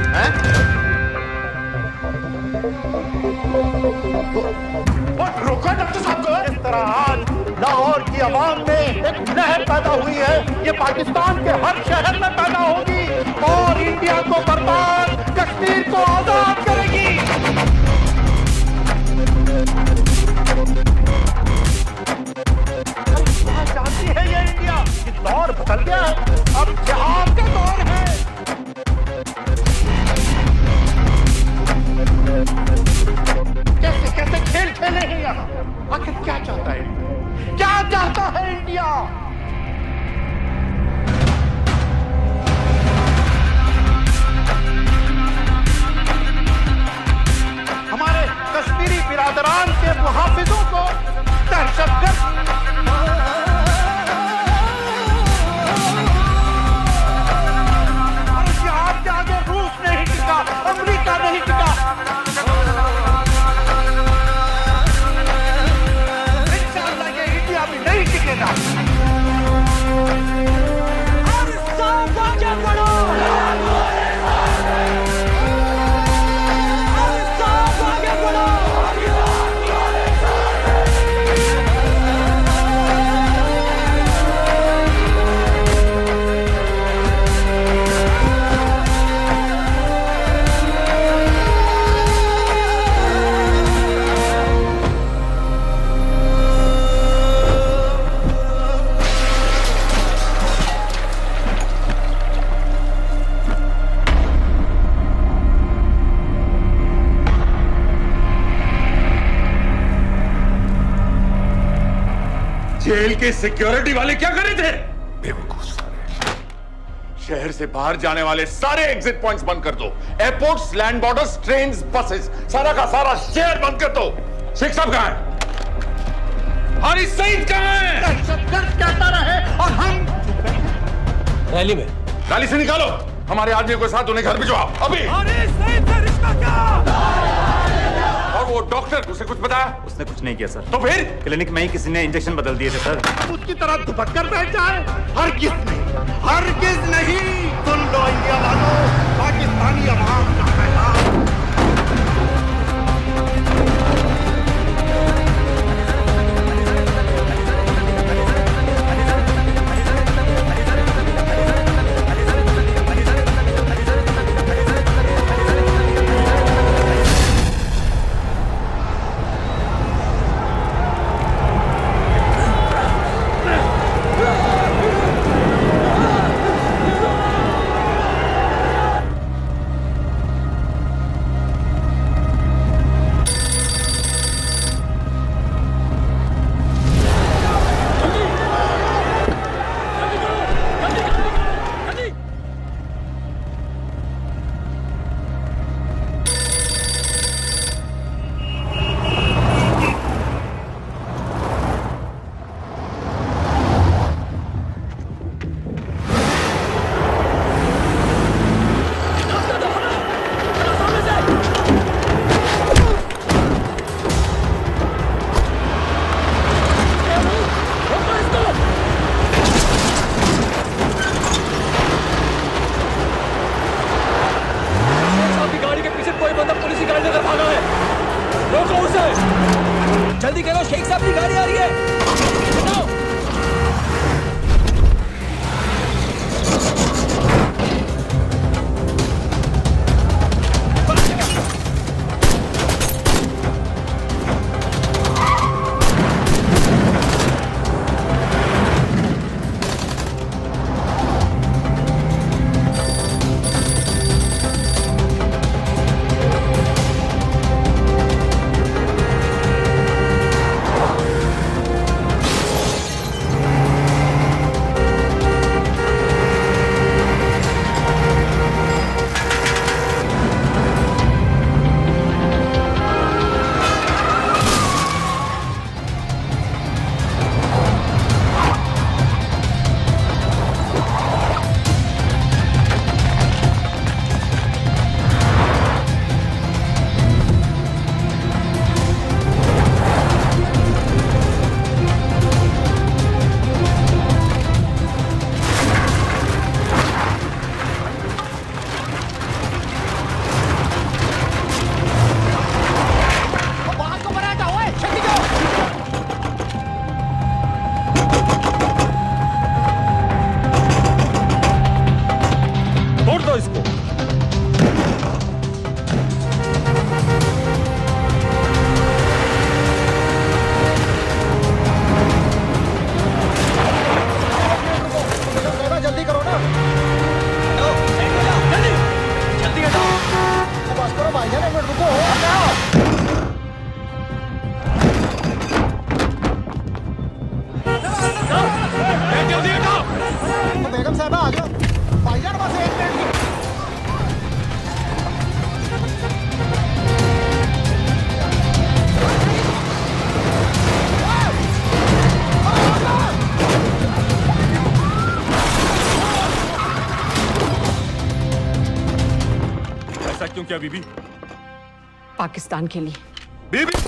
रोका डॉक्टर साहब को। इस तरह आज लाहौर की आवाम में एक लहर पैदा हुई है, ये पाकिस्तान के हर शहर में पैदा होगी और इंडिया को बर्बाद, कश्मीर को आजाद करेगी। जानती है ये इंडिया कि दौर बदल गया है, अब जिहाद का दौर है। कैसे कैसे खेल खेले हैं यहाँ? आखिर क्या चाहता है, क्या चाहता है इंडिया? हमारे कश्मीरी बिरादरान के मुहाफिजों को दहशतगर्द और जिहाद के आगे रूस नहीं टिका, अमेरिका नहीं टिका। नहीं टिकेगा। आगे बढ़ो। आगे बढ़ो। जेल के सिक्योरिटी वाले क्या करे थे? बेवकूफ सारे। शहर से बाहर जाने वाले सारे एग्जिट पॉइंट्स बंद कर दो। Airports, land borders, trains, buses, सारा का सारा शहर बंद कर दो। शेख साहब कहां है? हारिस सईद कहां है? दहशतगर्द कहता रहे और हम रैली में। रैली से निकालो हमारे आदमियों के साथ, उन्हें घर भिजवाओ अभी। हारिस सईद से रिश्ता क्या? और वो डॉक्टर, उसे कुछ बताया? उसने कुछ नहीं किया सर। तो फिर क्लिनिक में ही किसी ने इंजेक्शन बदल दिए थे सर। उसकी तरह दुपक कर बैठ जाए? हरगिज़ नहीं, हरगिज़ नहीं। सुन लो इंडिया वालों, पाकिस्तानी अवाम का पैगाम। जल्दी करो, शेख साहब की गाड़ी आ रही है। ऐसा क्यों किया बीबी? पाकिस्तान के लिए। बीबी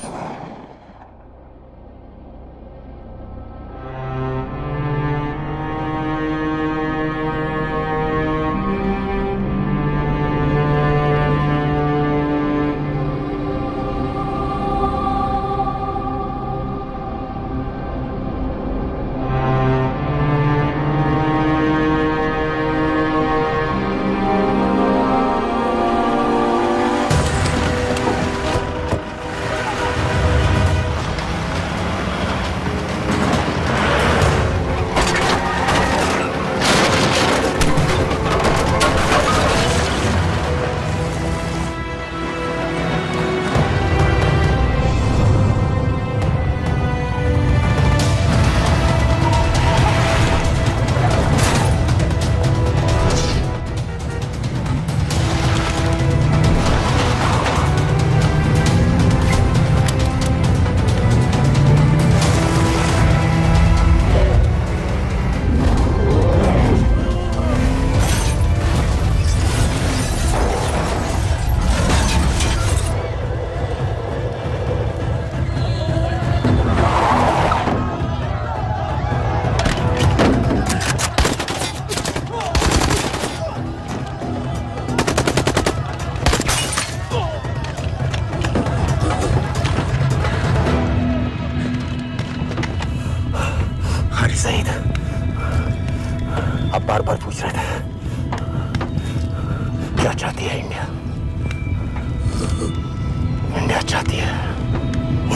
सईद, आप बार बार पूछ रहे थे क्या चाहती है इंडिया? इंडिया चाहती है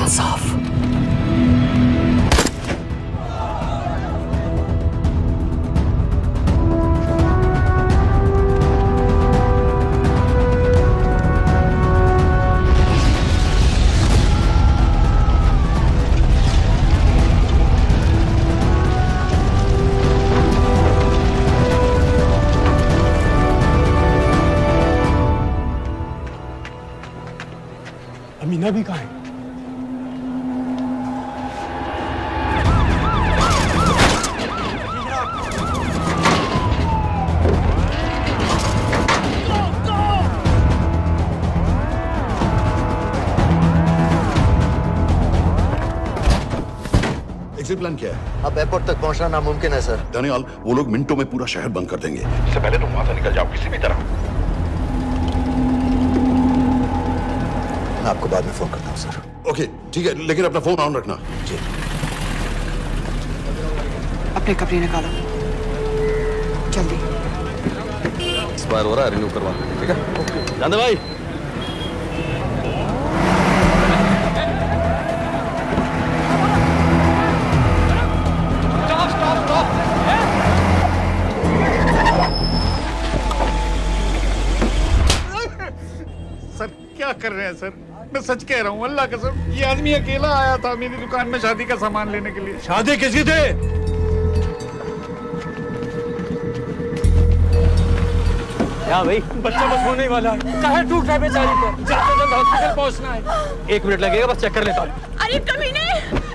इंसाफ। अमीना भी कहाँ है? एग्जिट प्लान क्या है? अब एयरपोर्ट तक पहुंचना नामुमकिन है सर। दानियाल, वो लोग मिनटों में पूरा शहर बंद कर देंगे। इससे पहले तुम वहां से निकल जाओ किसी भी तरह। मैं आपको बाद में फोन करता हूँ सर। ओके ठीक है, लेकिन अपना फोन ऑन रखना। जी। अपने कपड़े निकालो जल्दी। एक्सपायर हो रहा है, रिन्यू करवा। ठीक है जान दे भाई। सर क्या कर रहे हैं सर? मैं सच कह रहा हूँ, अल्लाह कसम, ये आदमी अकेला आया था मेरी दुकान में शादी का सामान लेने के लिए। शादी किसकी थी? क्या भाई? बच्चा बस होने वाला है। कहाँ टूट रहा है बेचारी पर? जल्द से जल्द हॉस्पिटल पहुंचना है। 1 मिनट लगेगा, बस चेक कर लेता हूँ। अरे कमीने,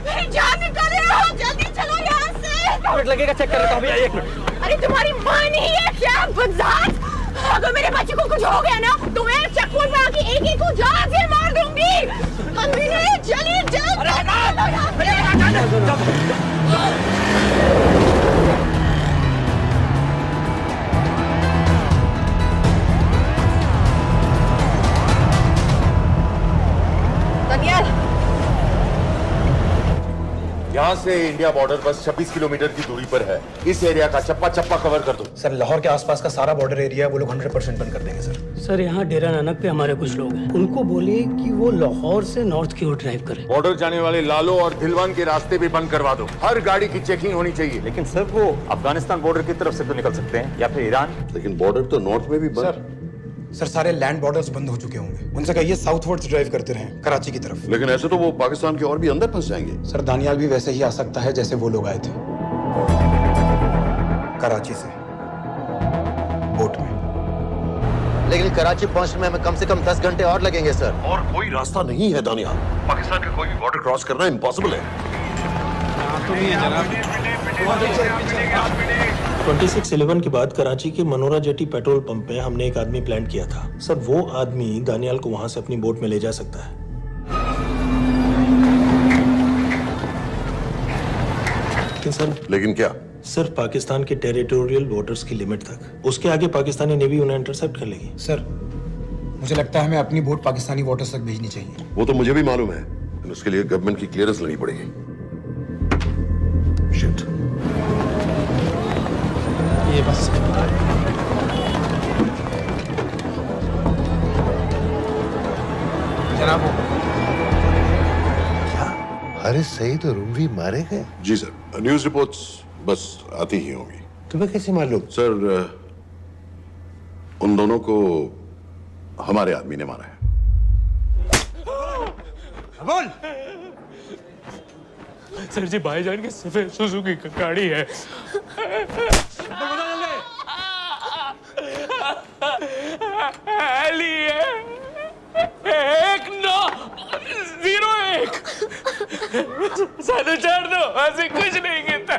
मेरी जान निकाल रहे हो, जल्दी चलो यहाँ से। 1 मिनट लगेगा, चेक कर लेता हूँ भैया। 1 मिनट। अरे तुम्हारी माँ नहीं है क्या बदजात? अगर मेरे बच्चे को कुछ हो गया ना तो मैं चक्कू में आके एक को जान से मार दूंगी। कमीने चलिए जल्द। दानियाल, यहाँ से इंडिया बॉर्डर बस 26 किलोमीटर की दूरी पर है। इस एरिया का चप्पा चप्पा कवर कर दो। सर लाहौर के आसपास का सारा बॉर्डर एरिया वो लोग 100% बंद कर देंगे सर। सर यहाँ डेरा नानक पे हमारे कुछ लोग हैं, उनको बोलिए कि वो लाहौर से नॉर्थ की ओर ड्राइव करें। बॉर्डर जाने वाले लालो और दिलवान के रास्ते भी बंद करवा दो। हर गाड़ी की चेकिंग होनी चाहिए। लेकिन सर वो अफगानिस्तान बॉर्डर की तरफ से तो निकल सकते हैं या फिर ईरान। लेकिन बॉर्डर तो नॉर्थ में भी बंद। सर सारे लैंड बॉर्डर्स बंद हो चुके होंगे, उनसे कहिए साउथवर्ड्स ड्राइव करते रहें कराची की तरफ। लेकिन ऐसे तो वो पाकिस्तान के और भी अंदर फंस जाएंगे। सर दानियाल भी वैसे ही आ सकता है जैसे वो लोग आए थे, कराची से बोट में। लेकिन कराची पहुंचने में हमें कम से कम 10 घंटे और लगेंगे सर। और कोई रास्ता नहीं है दानियाल, पाकिस्तान का कोई भी बॉर्डर क्रॉस करना इम्पॉसिबल है। 26/11 के बाद कराची के मनोरा जेटी पेट्रोल पंप पे हमने एक आदमी प्लान किया था सर। वो आदमी दानियाल को वहां से अपनी बोट में ले जा सकता है। लेकिन क्या? सिर्फ पाकिस्तान के टेरिटोरियल वाटर्स की लिमिट तक। उसके आगे पाकिस्तानी नेवी उन्हें इंटरसेप्ट कर लेगी। सर मुझे लगता है हमें अपनी बोट पाकिस्तानी वाटर्स तक भेजनी चाहिए। वो तो मुझे भी मालूम है, उसके लिए गवर्नमेंट की क्लियरेंस लेनी पड़ेगी। शिट। ये बस जनाब क्या हारिस सईद और उमवी मारे गए? जी सर, न्यूज़ रिपोर्ट्स बस आती ही होंगी। तुम्हें कैसे मालूम? सर उन दोनों को हमारे आदमी ने मारा है। बोल। सर जी भाईजान की सफेद सुजुकी की गाड़ी है। एक 901 साढ़े चार दो। ऐसे कुछ नहीं कहता,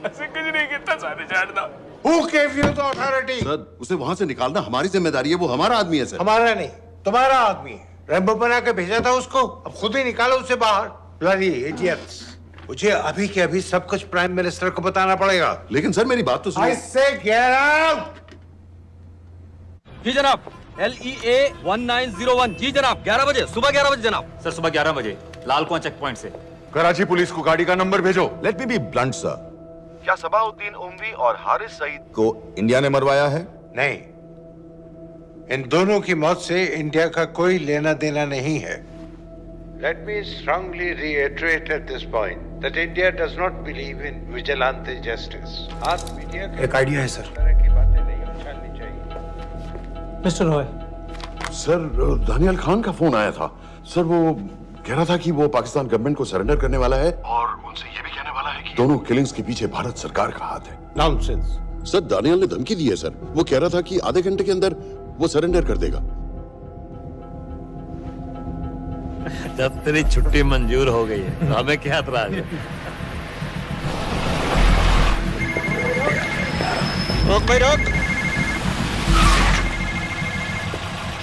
ऐसे कुछ नहीं कहता। साढ़े चार दो। Who gave you the authority? Sir उसे वहां से निकालना हमारी जिम्मेदारी है, वो हमारा आदमी है सर। हमारा नहीं, तुम्हारा आदमी है। रैम्बो बना के भेजा था उसको, अब खुद ही निकालो उसे बाहर। Bloody idiots! मुझे अभी के अभी सब कुछ प्राइम मिनिस्टर को बताना पड़ेगा। लेकिन सर मेरी बात तो सुनो। I say get out! जी जनाब, LEA 1901। जी जनाब, 11 बजे, सुबह 11 बजे जनाब। सर सुबह 11 बजे लालकुआं चेक पॉइंट से। कराची पुलिस को गाड़ी का नंबर भेजो। Let me be blunt sir, क्या सबाउद्दीन उमवी और हारिस सईद को इंडिया ने मरवाया है? नहीं, इन दोनों की मौत से इंडिया का कोई लेना देना नहीं है। Let me strongly reiterate at this point that India does not believe in vigilante justice. आप मीडिया एक आइडिया है सर। की बातें नहीं उछालनी चाहिए। मिस्टर रॉय। सर दानियाल खान का फोन आया था सर, वो कह रहा था कि वो पाकिस्तान गवर्नमेंट को सरेंडर करने वाला है और उनसे ये भी कहने वाला है कि दोनों किलिंग्स के पीछे भारत सरकार का हाथ है। नॉनसेंस। सर दानियाल ने धमकी दी है सर, वो कह रहा था कि आधे घंटे के अंदर वो सरेंडर कर देगा। जब तेरी छुट्टी मंजूर हो गई है तो हमें क्या एतराज है? रोक भाई रोक।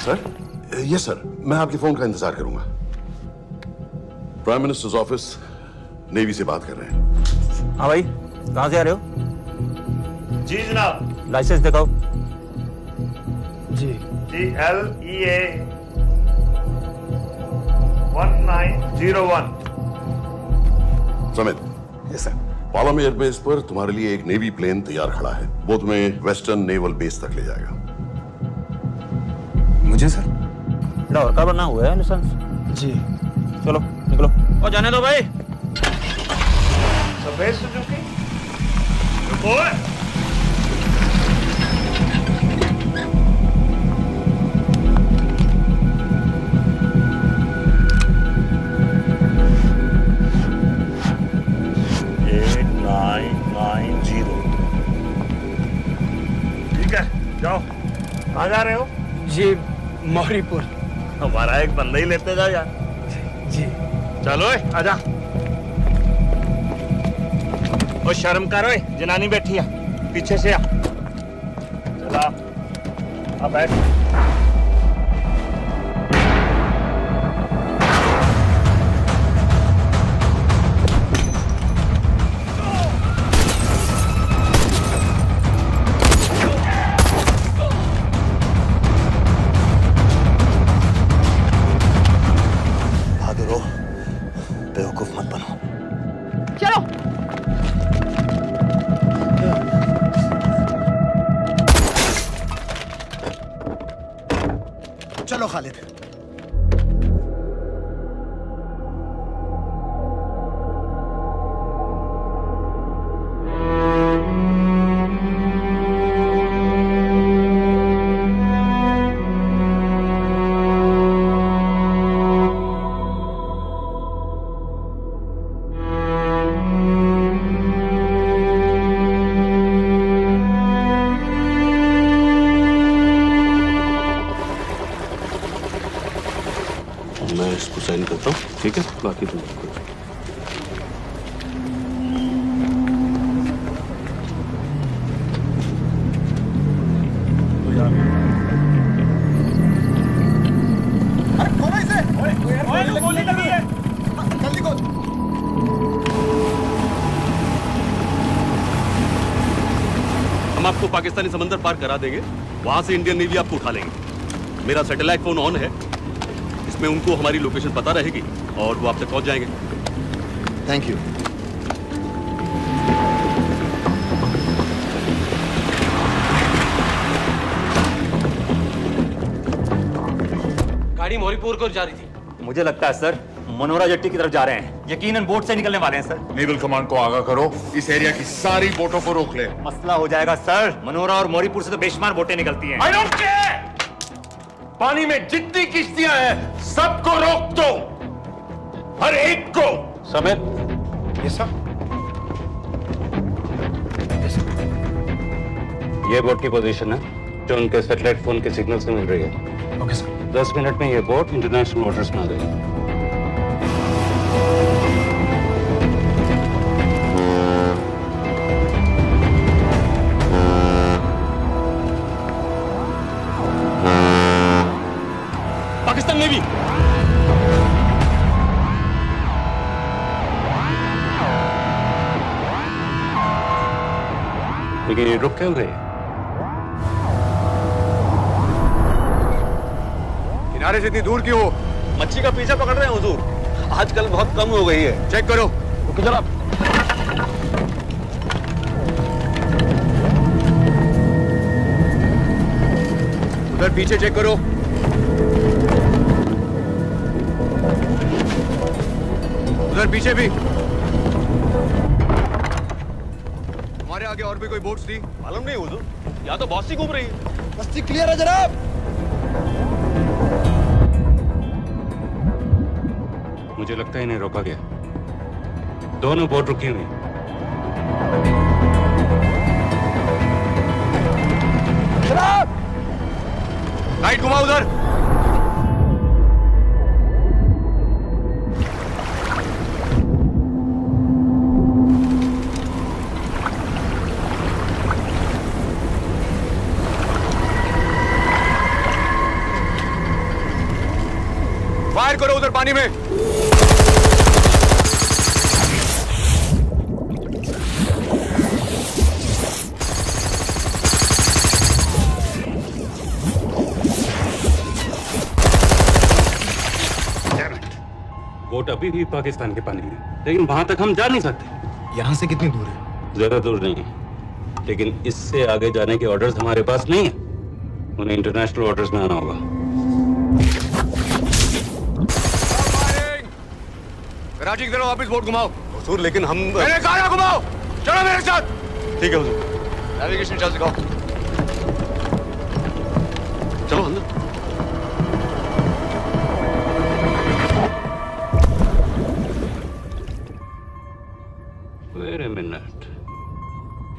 सर यस सर, मैं आपके फोन का इंतजार करूंगा। प्राइम मिनिस्टर्स ऑफिस नेवी से बात कर रहे हैं। हाँ भाई, कहाँ से आ रहे हो? जी जनाब। लाइसेंस दिखाओ। जी जी LEA 1901। Samit. Yes sir. Palam airbase पर तुम्हारे लिए एक नेवी प्लेन तैयार खड़ा है, वो तुम्हें वेस्टर्न नेवल बेस तक ले जाएगा। मुझे सर? लाहौर का बना हुआ है लाइसेंस। जी चलो निकलो। और जाने दो भाई। सफेद सुजुकी। रुको। ठीक है, जाओ। कहाँ जा रहे हो? जी मौरीपुर। हमारा एक बंदा ही लेते जाओ यार। जी चलो आजा। ओ शर्म कर, ओए जनानी बैठी है, पीछे से आ। चला अब बैठ। बेवकूफ मत बनो। चलो। चलो खालिद। मैं इसको साइन करता हूँ, ठीक है? बाकी तुम करो। आपको पाकिस्तानी समंदर पार करा देंगे, वहां से इंडियन नेवी आपको उठा लेंगे। मेरा सैटेलाइट फोन ऑन है, इसमें उनको हमारी लोकेशन पता रहेगी और वो आप तक पहुंच जाएंगे। Thank you. गाड़ी मोरीपुर को जा रही थी। मुझे लगता है सर मनोरा जेट्टी की तरफ जा रहे हैं, यकीनन बोट से निकलने वाले हैं सर। नेवल कमांड को आगाह करो, इस एरिया की सारी बोटों को रोक ले। मसला हो जाएगा सर, मनोरा और मोरीपुर से तो बेशुमार बोटें निकलती हैं। I don't care! पानी में जितनी किश्तियां हैं सबको रोक दो, हर एक को। Sameer, yes sir. ये बोट की पोजीशन है जो उनके सैटेलाइट फोन के सिग्नल से मिल रही है। Okay sir. 10 मिनट में ये बोट इंटरनेशनल वाटर्स में आ गई। पाकिस्तान नेवी। लेकिन ये रुक क्यों गए? किनारे से इतनी दूर क्यों हो? मच्छी का पीछा पकड़ रहे हैं हुजूर, आजकल बहुत कम हो गई है। चेक करो। ओके जनाब। उधर पीछे चेक करो। उधर पीछे भी। हमारे आगे और भी कोई बोट्स थी? मालूम नहीं हुजूर, यहाँ तो बहुत सी घूम रही है। बस्ती क्लियर है जनाब। मुझे लगता है इन्हें रोका गया। दोनों बोट रुकी हुई। जनाब, लाइट घुमाओ उधर। फायर करो उधर पानी में। बोट अभी भी पाकिस्तान के पानी में, लेकिन वहां तक हम जा नहीं सकते। यहाँ से कितनी दूर है? ज्यादा दूर नहीं है, लेकिन इससे आगे जाने के ऑर्डर्स हमारे पास नहीं है। उन्हें इंटरनेशनल वाटर्स में आना होगा। कराची की तरफ वापस बोट घुमाओ। हुजूर लेकिन हम मैंने कहा ना घुमाओ। चलो मेरे साथ। ठीक है हुजूर। नेविगेशन चार्ज दिखाओ। चलो अंदर। वेट अ मिनट,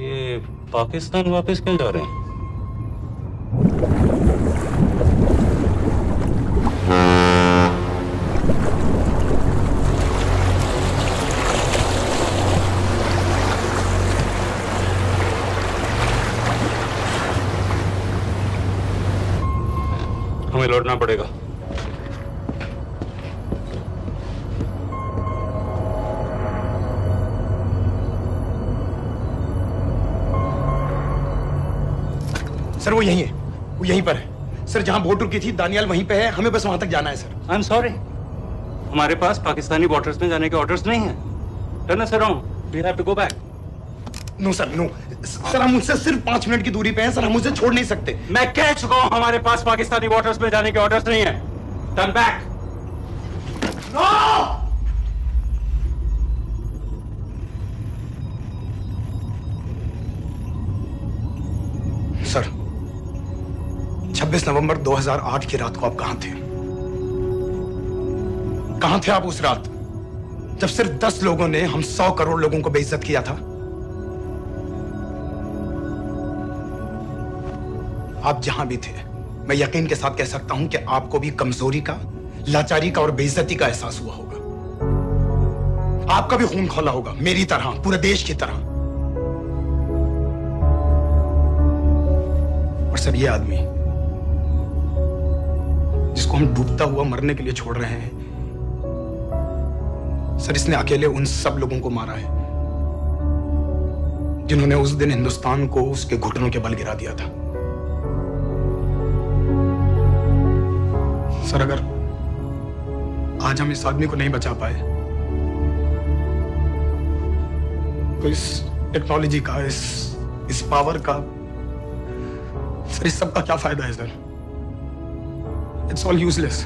ये पाकिस्तान वापस क्यों जा रहे हैं? हमें लौटना पड़ेगा। सर वो यहीं है, वो यहीं पर है। सर जहां बोट रुकी थी दानियाल वहीं पे है, हमें बस वहां तक जाना है सर। आई एम सॉरी, हमारे पास पाकिस्तानी वाटर्स में जाने के ऑर्डर्स नहीं है। Turn us around, we have to go back. No sir, no sir, हम उनसे सिर्फ 5 मिनट की दूरी पे हैं सर, हम उसे छोड़ नहीं सकते। मैं कह चुका हूं हमारे पास पाकिस्तानी वाटर्स में जाने के ऑर्डर्स नहीं है। Turn back. नो! सर 26 नवंबर 2008 की रात को आप कहां थे? कहां थे आप उस रात जब सिर्फ 10 लोगों ने हम 100 करोड़ लोगों को बेइज्जत किया था? आप जहां भी थे, मैं यकीन के साथ कह सकता हूं कि आपको भी कमजोरी का, लाचारी का और बेइज्जती का एहसास हुआ होगा। आपका भी खून खौला होगा, मेरी तरह, पूरे देश की तरह। और सर ये आदमी जिसको हम डूबता हुआ मरने के लिए छोड़ रहे हैं, सर इसने अकेले उन सब लोगों को मारा है जिन्होंने उस दिन हिंदुस्तान को उसके घुटनों के बल गिरा दिया था। सर, अगर आज हम इस आदमी को नहीं बचा पाए तो इस टेक्नोलॉजी का, इस पावर का, सर इस सब का क्या फायदा है सर? It's all useless.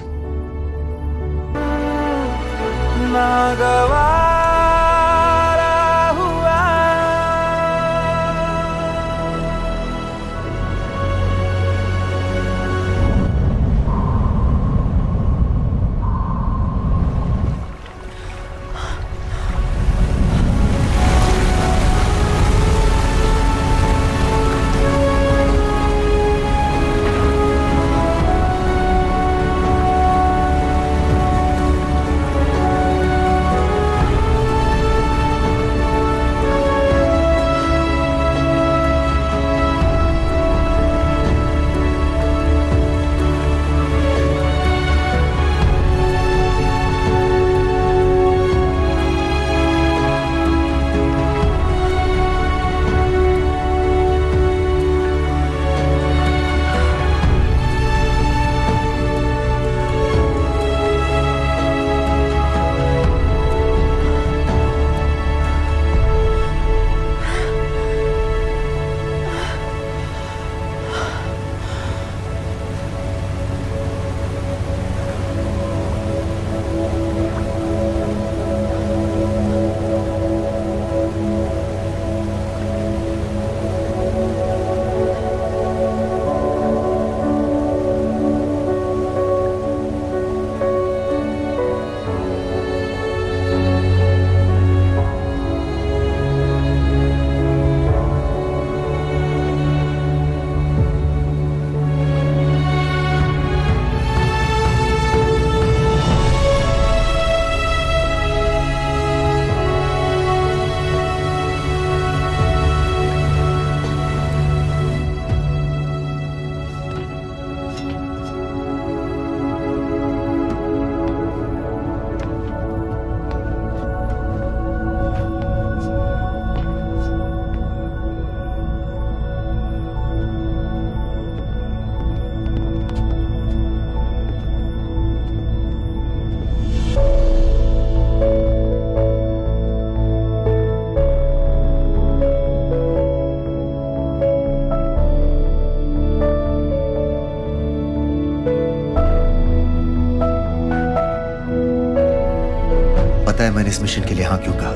मैंने इस मिशन के लिए हाँ क्यों कहा?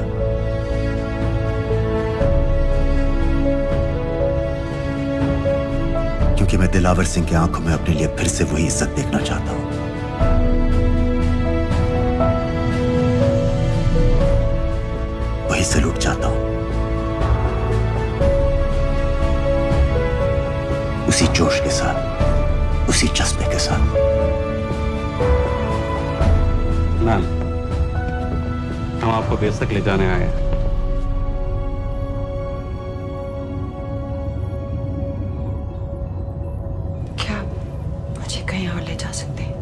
क्योंकि मैं दिलावर सिंह की आंखों में अपने लिए फिर से वही इज्जत देखना चाहता हूं, वही सैल्यूट चाहता हूं, उसी जोश के साथ, उसी जज्बे के साथ। मैम, हम आपको बेस तक ले जाने आए हैं। क्या मुझे कहीं और ले जा सकते हैं?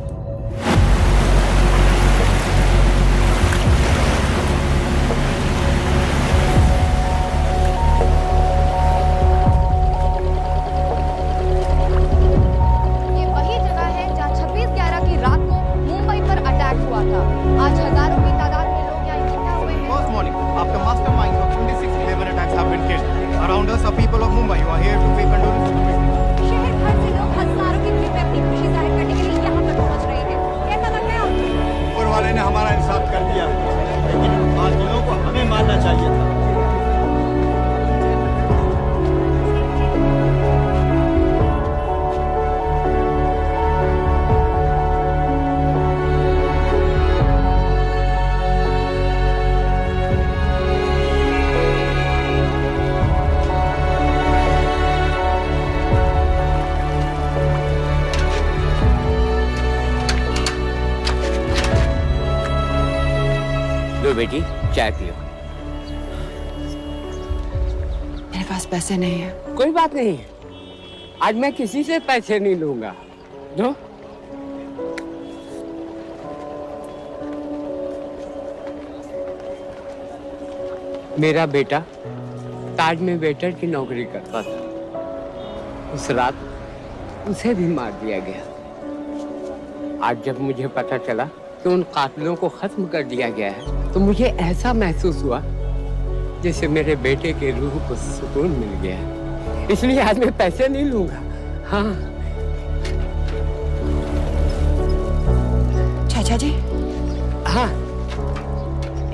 ये वही जगह है जहां 26/11 की रात को मुंबई पर अटैक हुआ था। आज हजारों की तादाद में लोग यहाँ इकट्ठा हुए हैं। First morning, after masterminds of 26/11 attacks have been killed, around us are people of Mumbai who are here to pay condolences to victims. शहर भर से लोग हजारों की भीड़ में अपनी खुशी जाहिर करने के लिए यहाँ पर पहुँच रहे हैं। कैसा लग रहा है आपको? ऊपर वाले ने हमारा इंसाफ कर दिया, लेकिन बाकियों को हमें मानना चाहिए था। लो बेटी, चाय पियो। मेरे पास पैसे नहीं है। कोई बात नहीं, आज मैं किसी से पैसे नहीं लूंगा। दो। मेरा बेटा ताज में वेटर की नौकरी करता था। उस रात उसे भी मार दिया गया। आज जब मुझे पता चला कि उन कातिलों को खत्म कर दिया गया है तो मुझे ऐसा महसूस हुआ जैसे मेरे बेटे के रूह को सुकून मिल गया है। इसलिए आज मैं पैसे नहीं लूंगा। हाँ चाचा जी। हाँ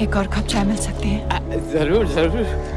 एक और कप चाय मिल सकती है? जरूर जरूर।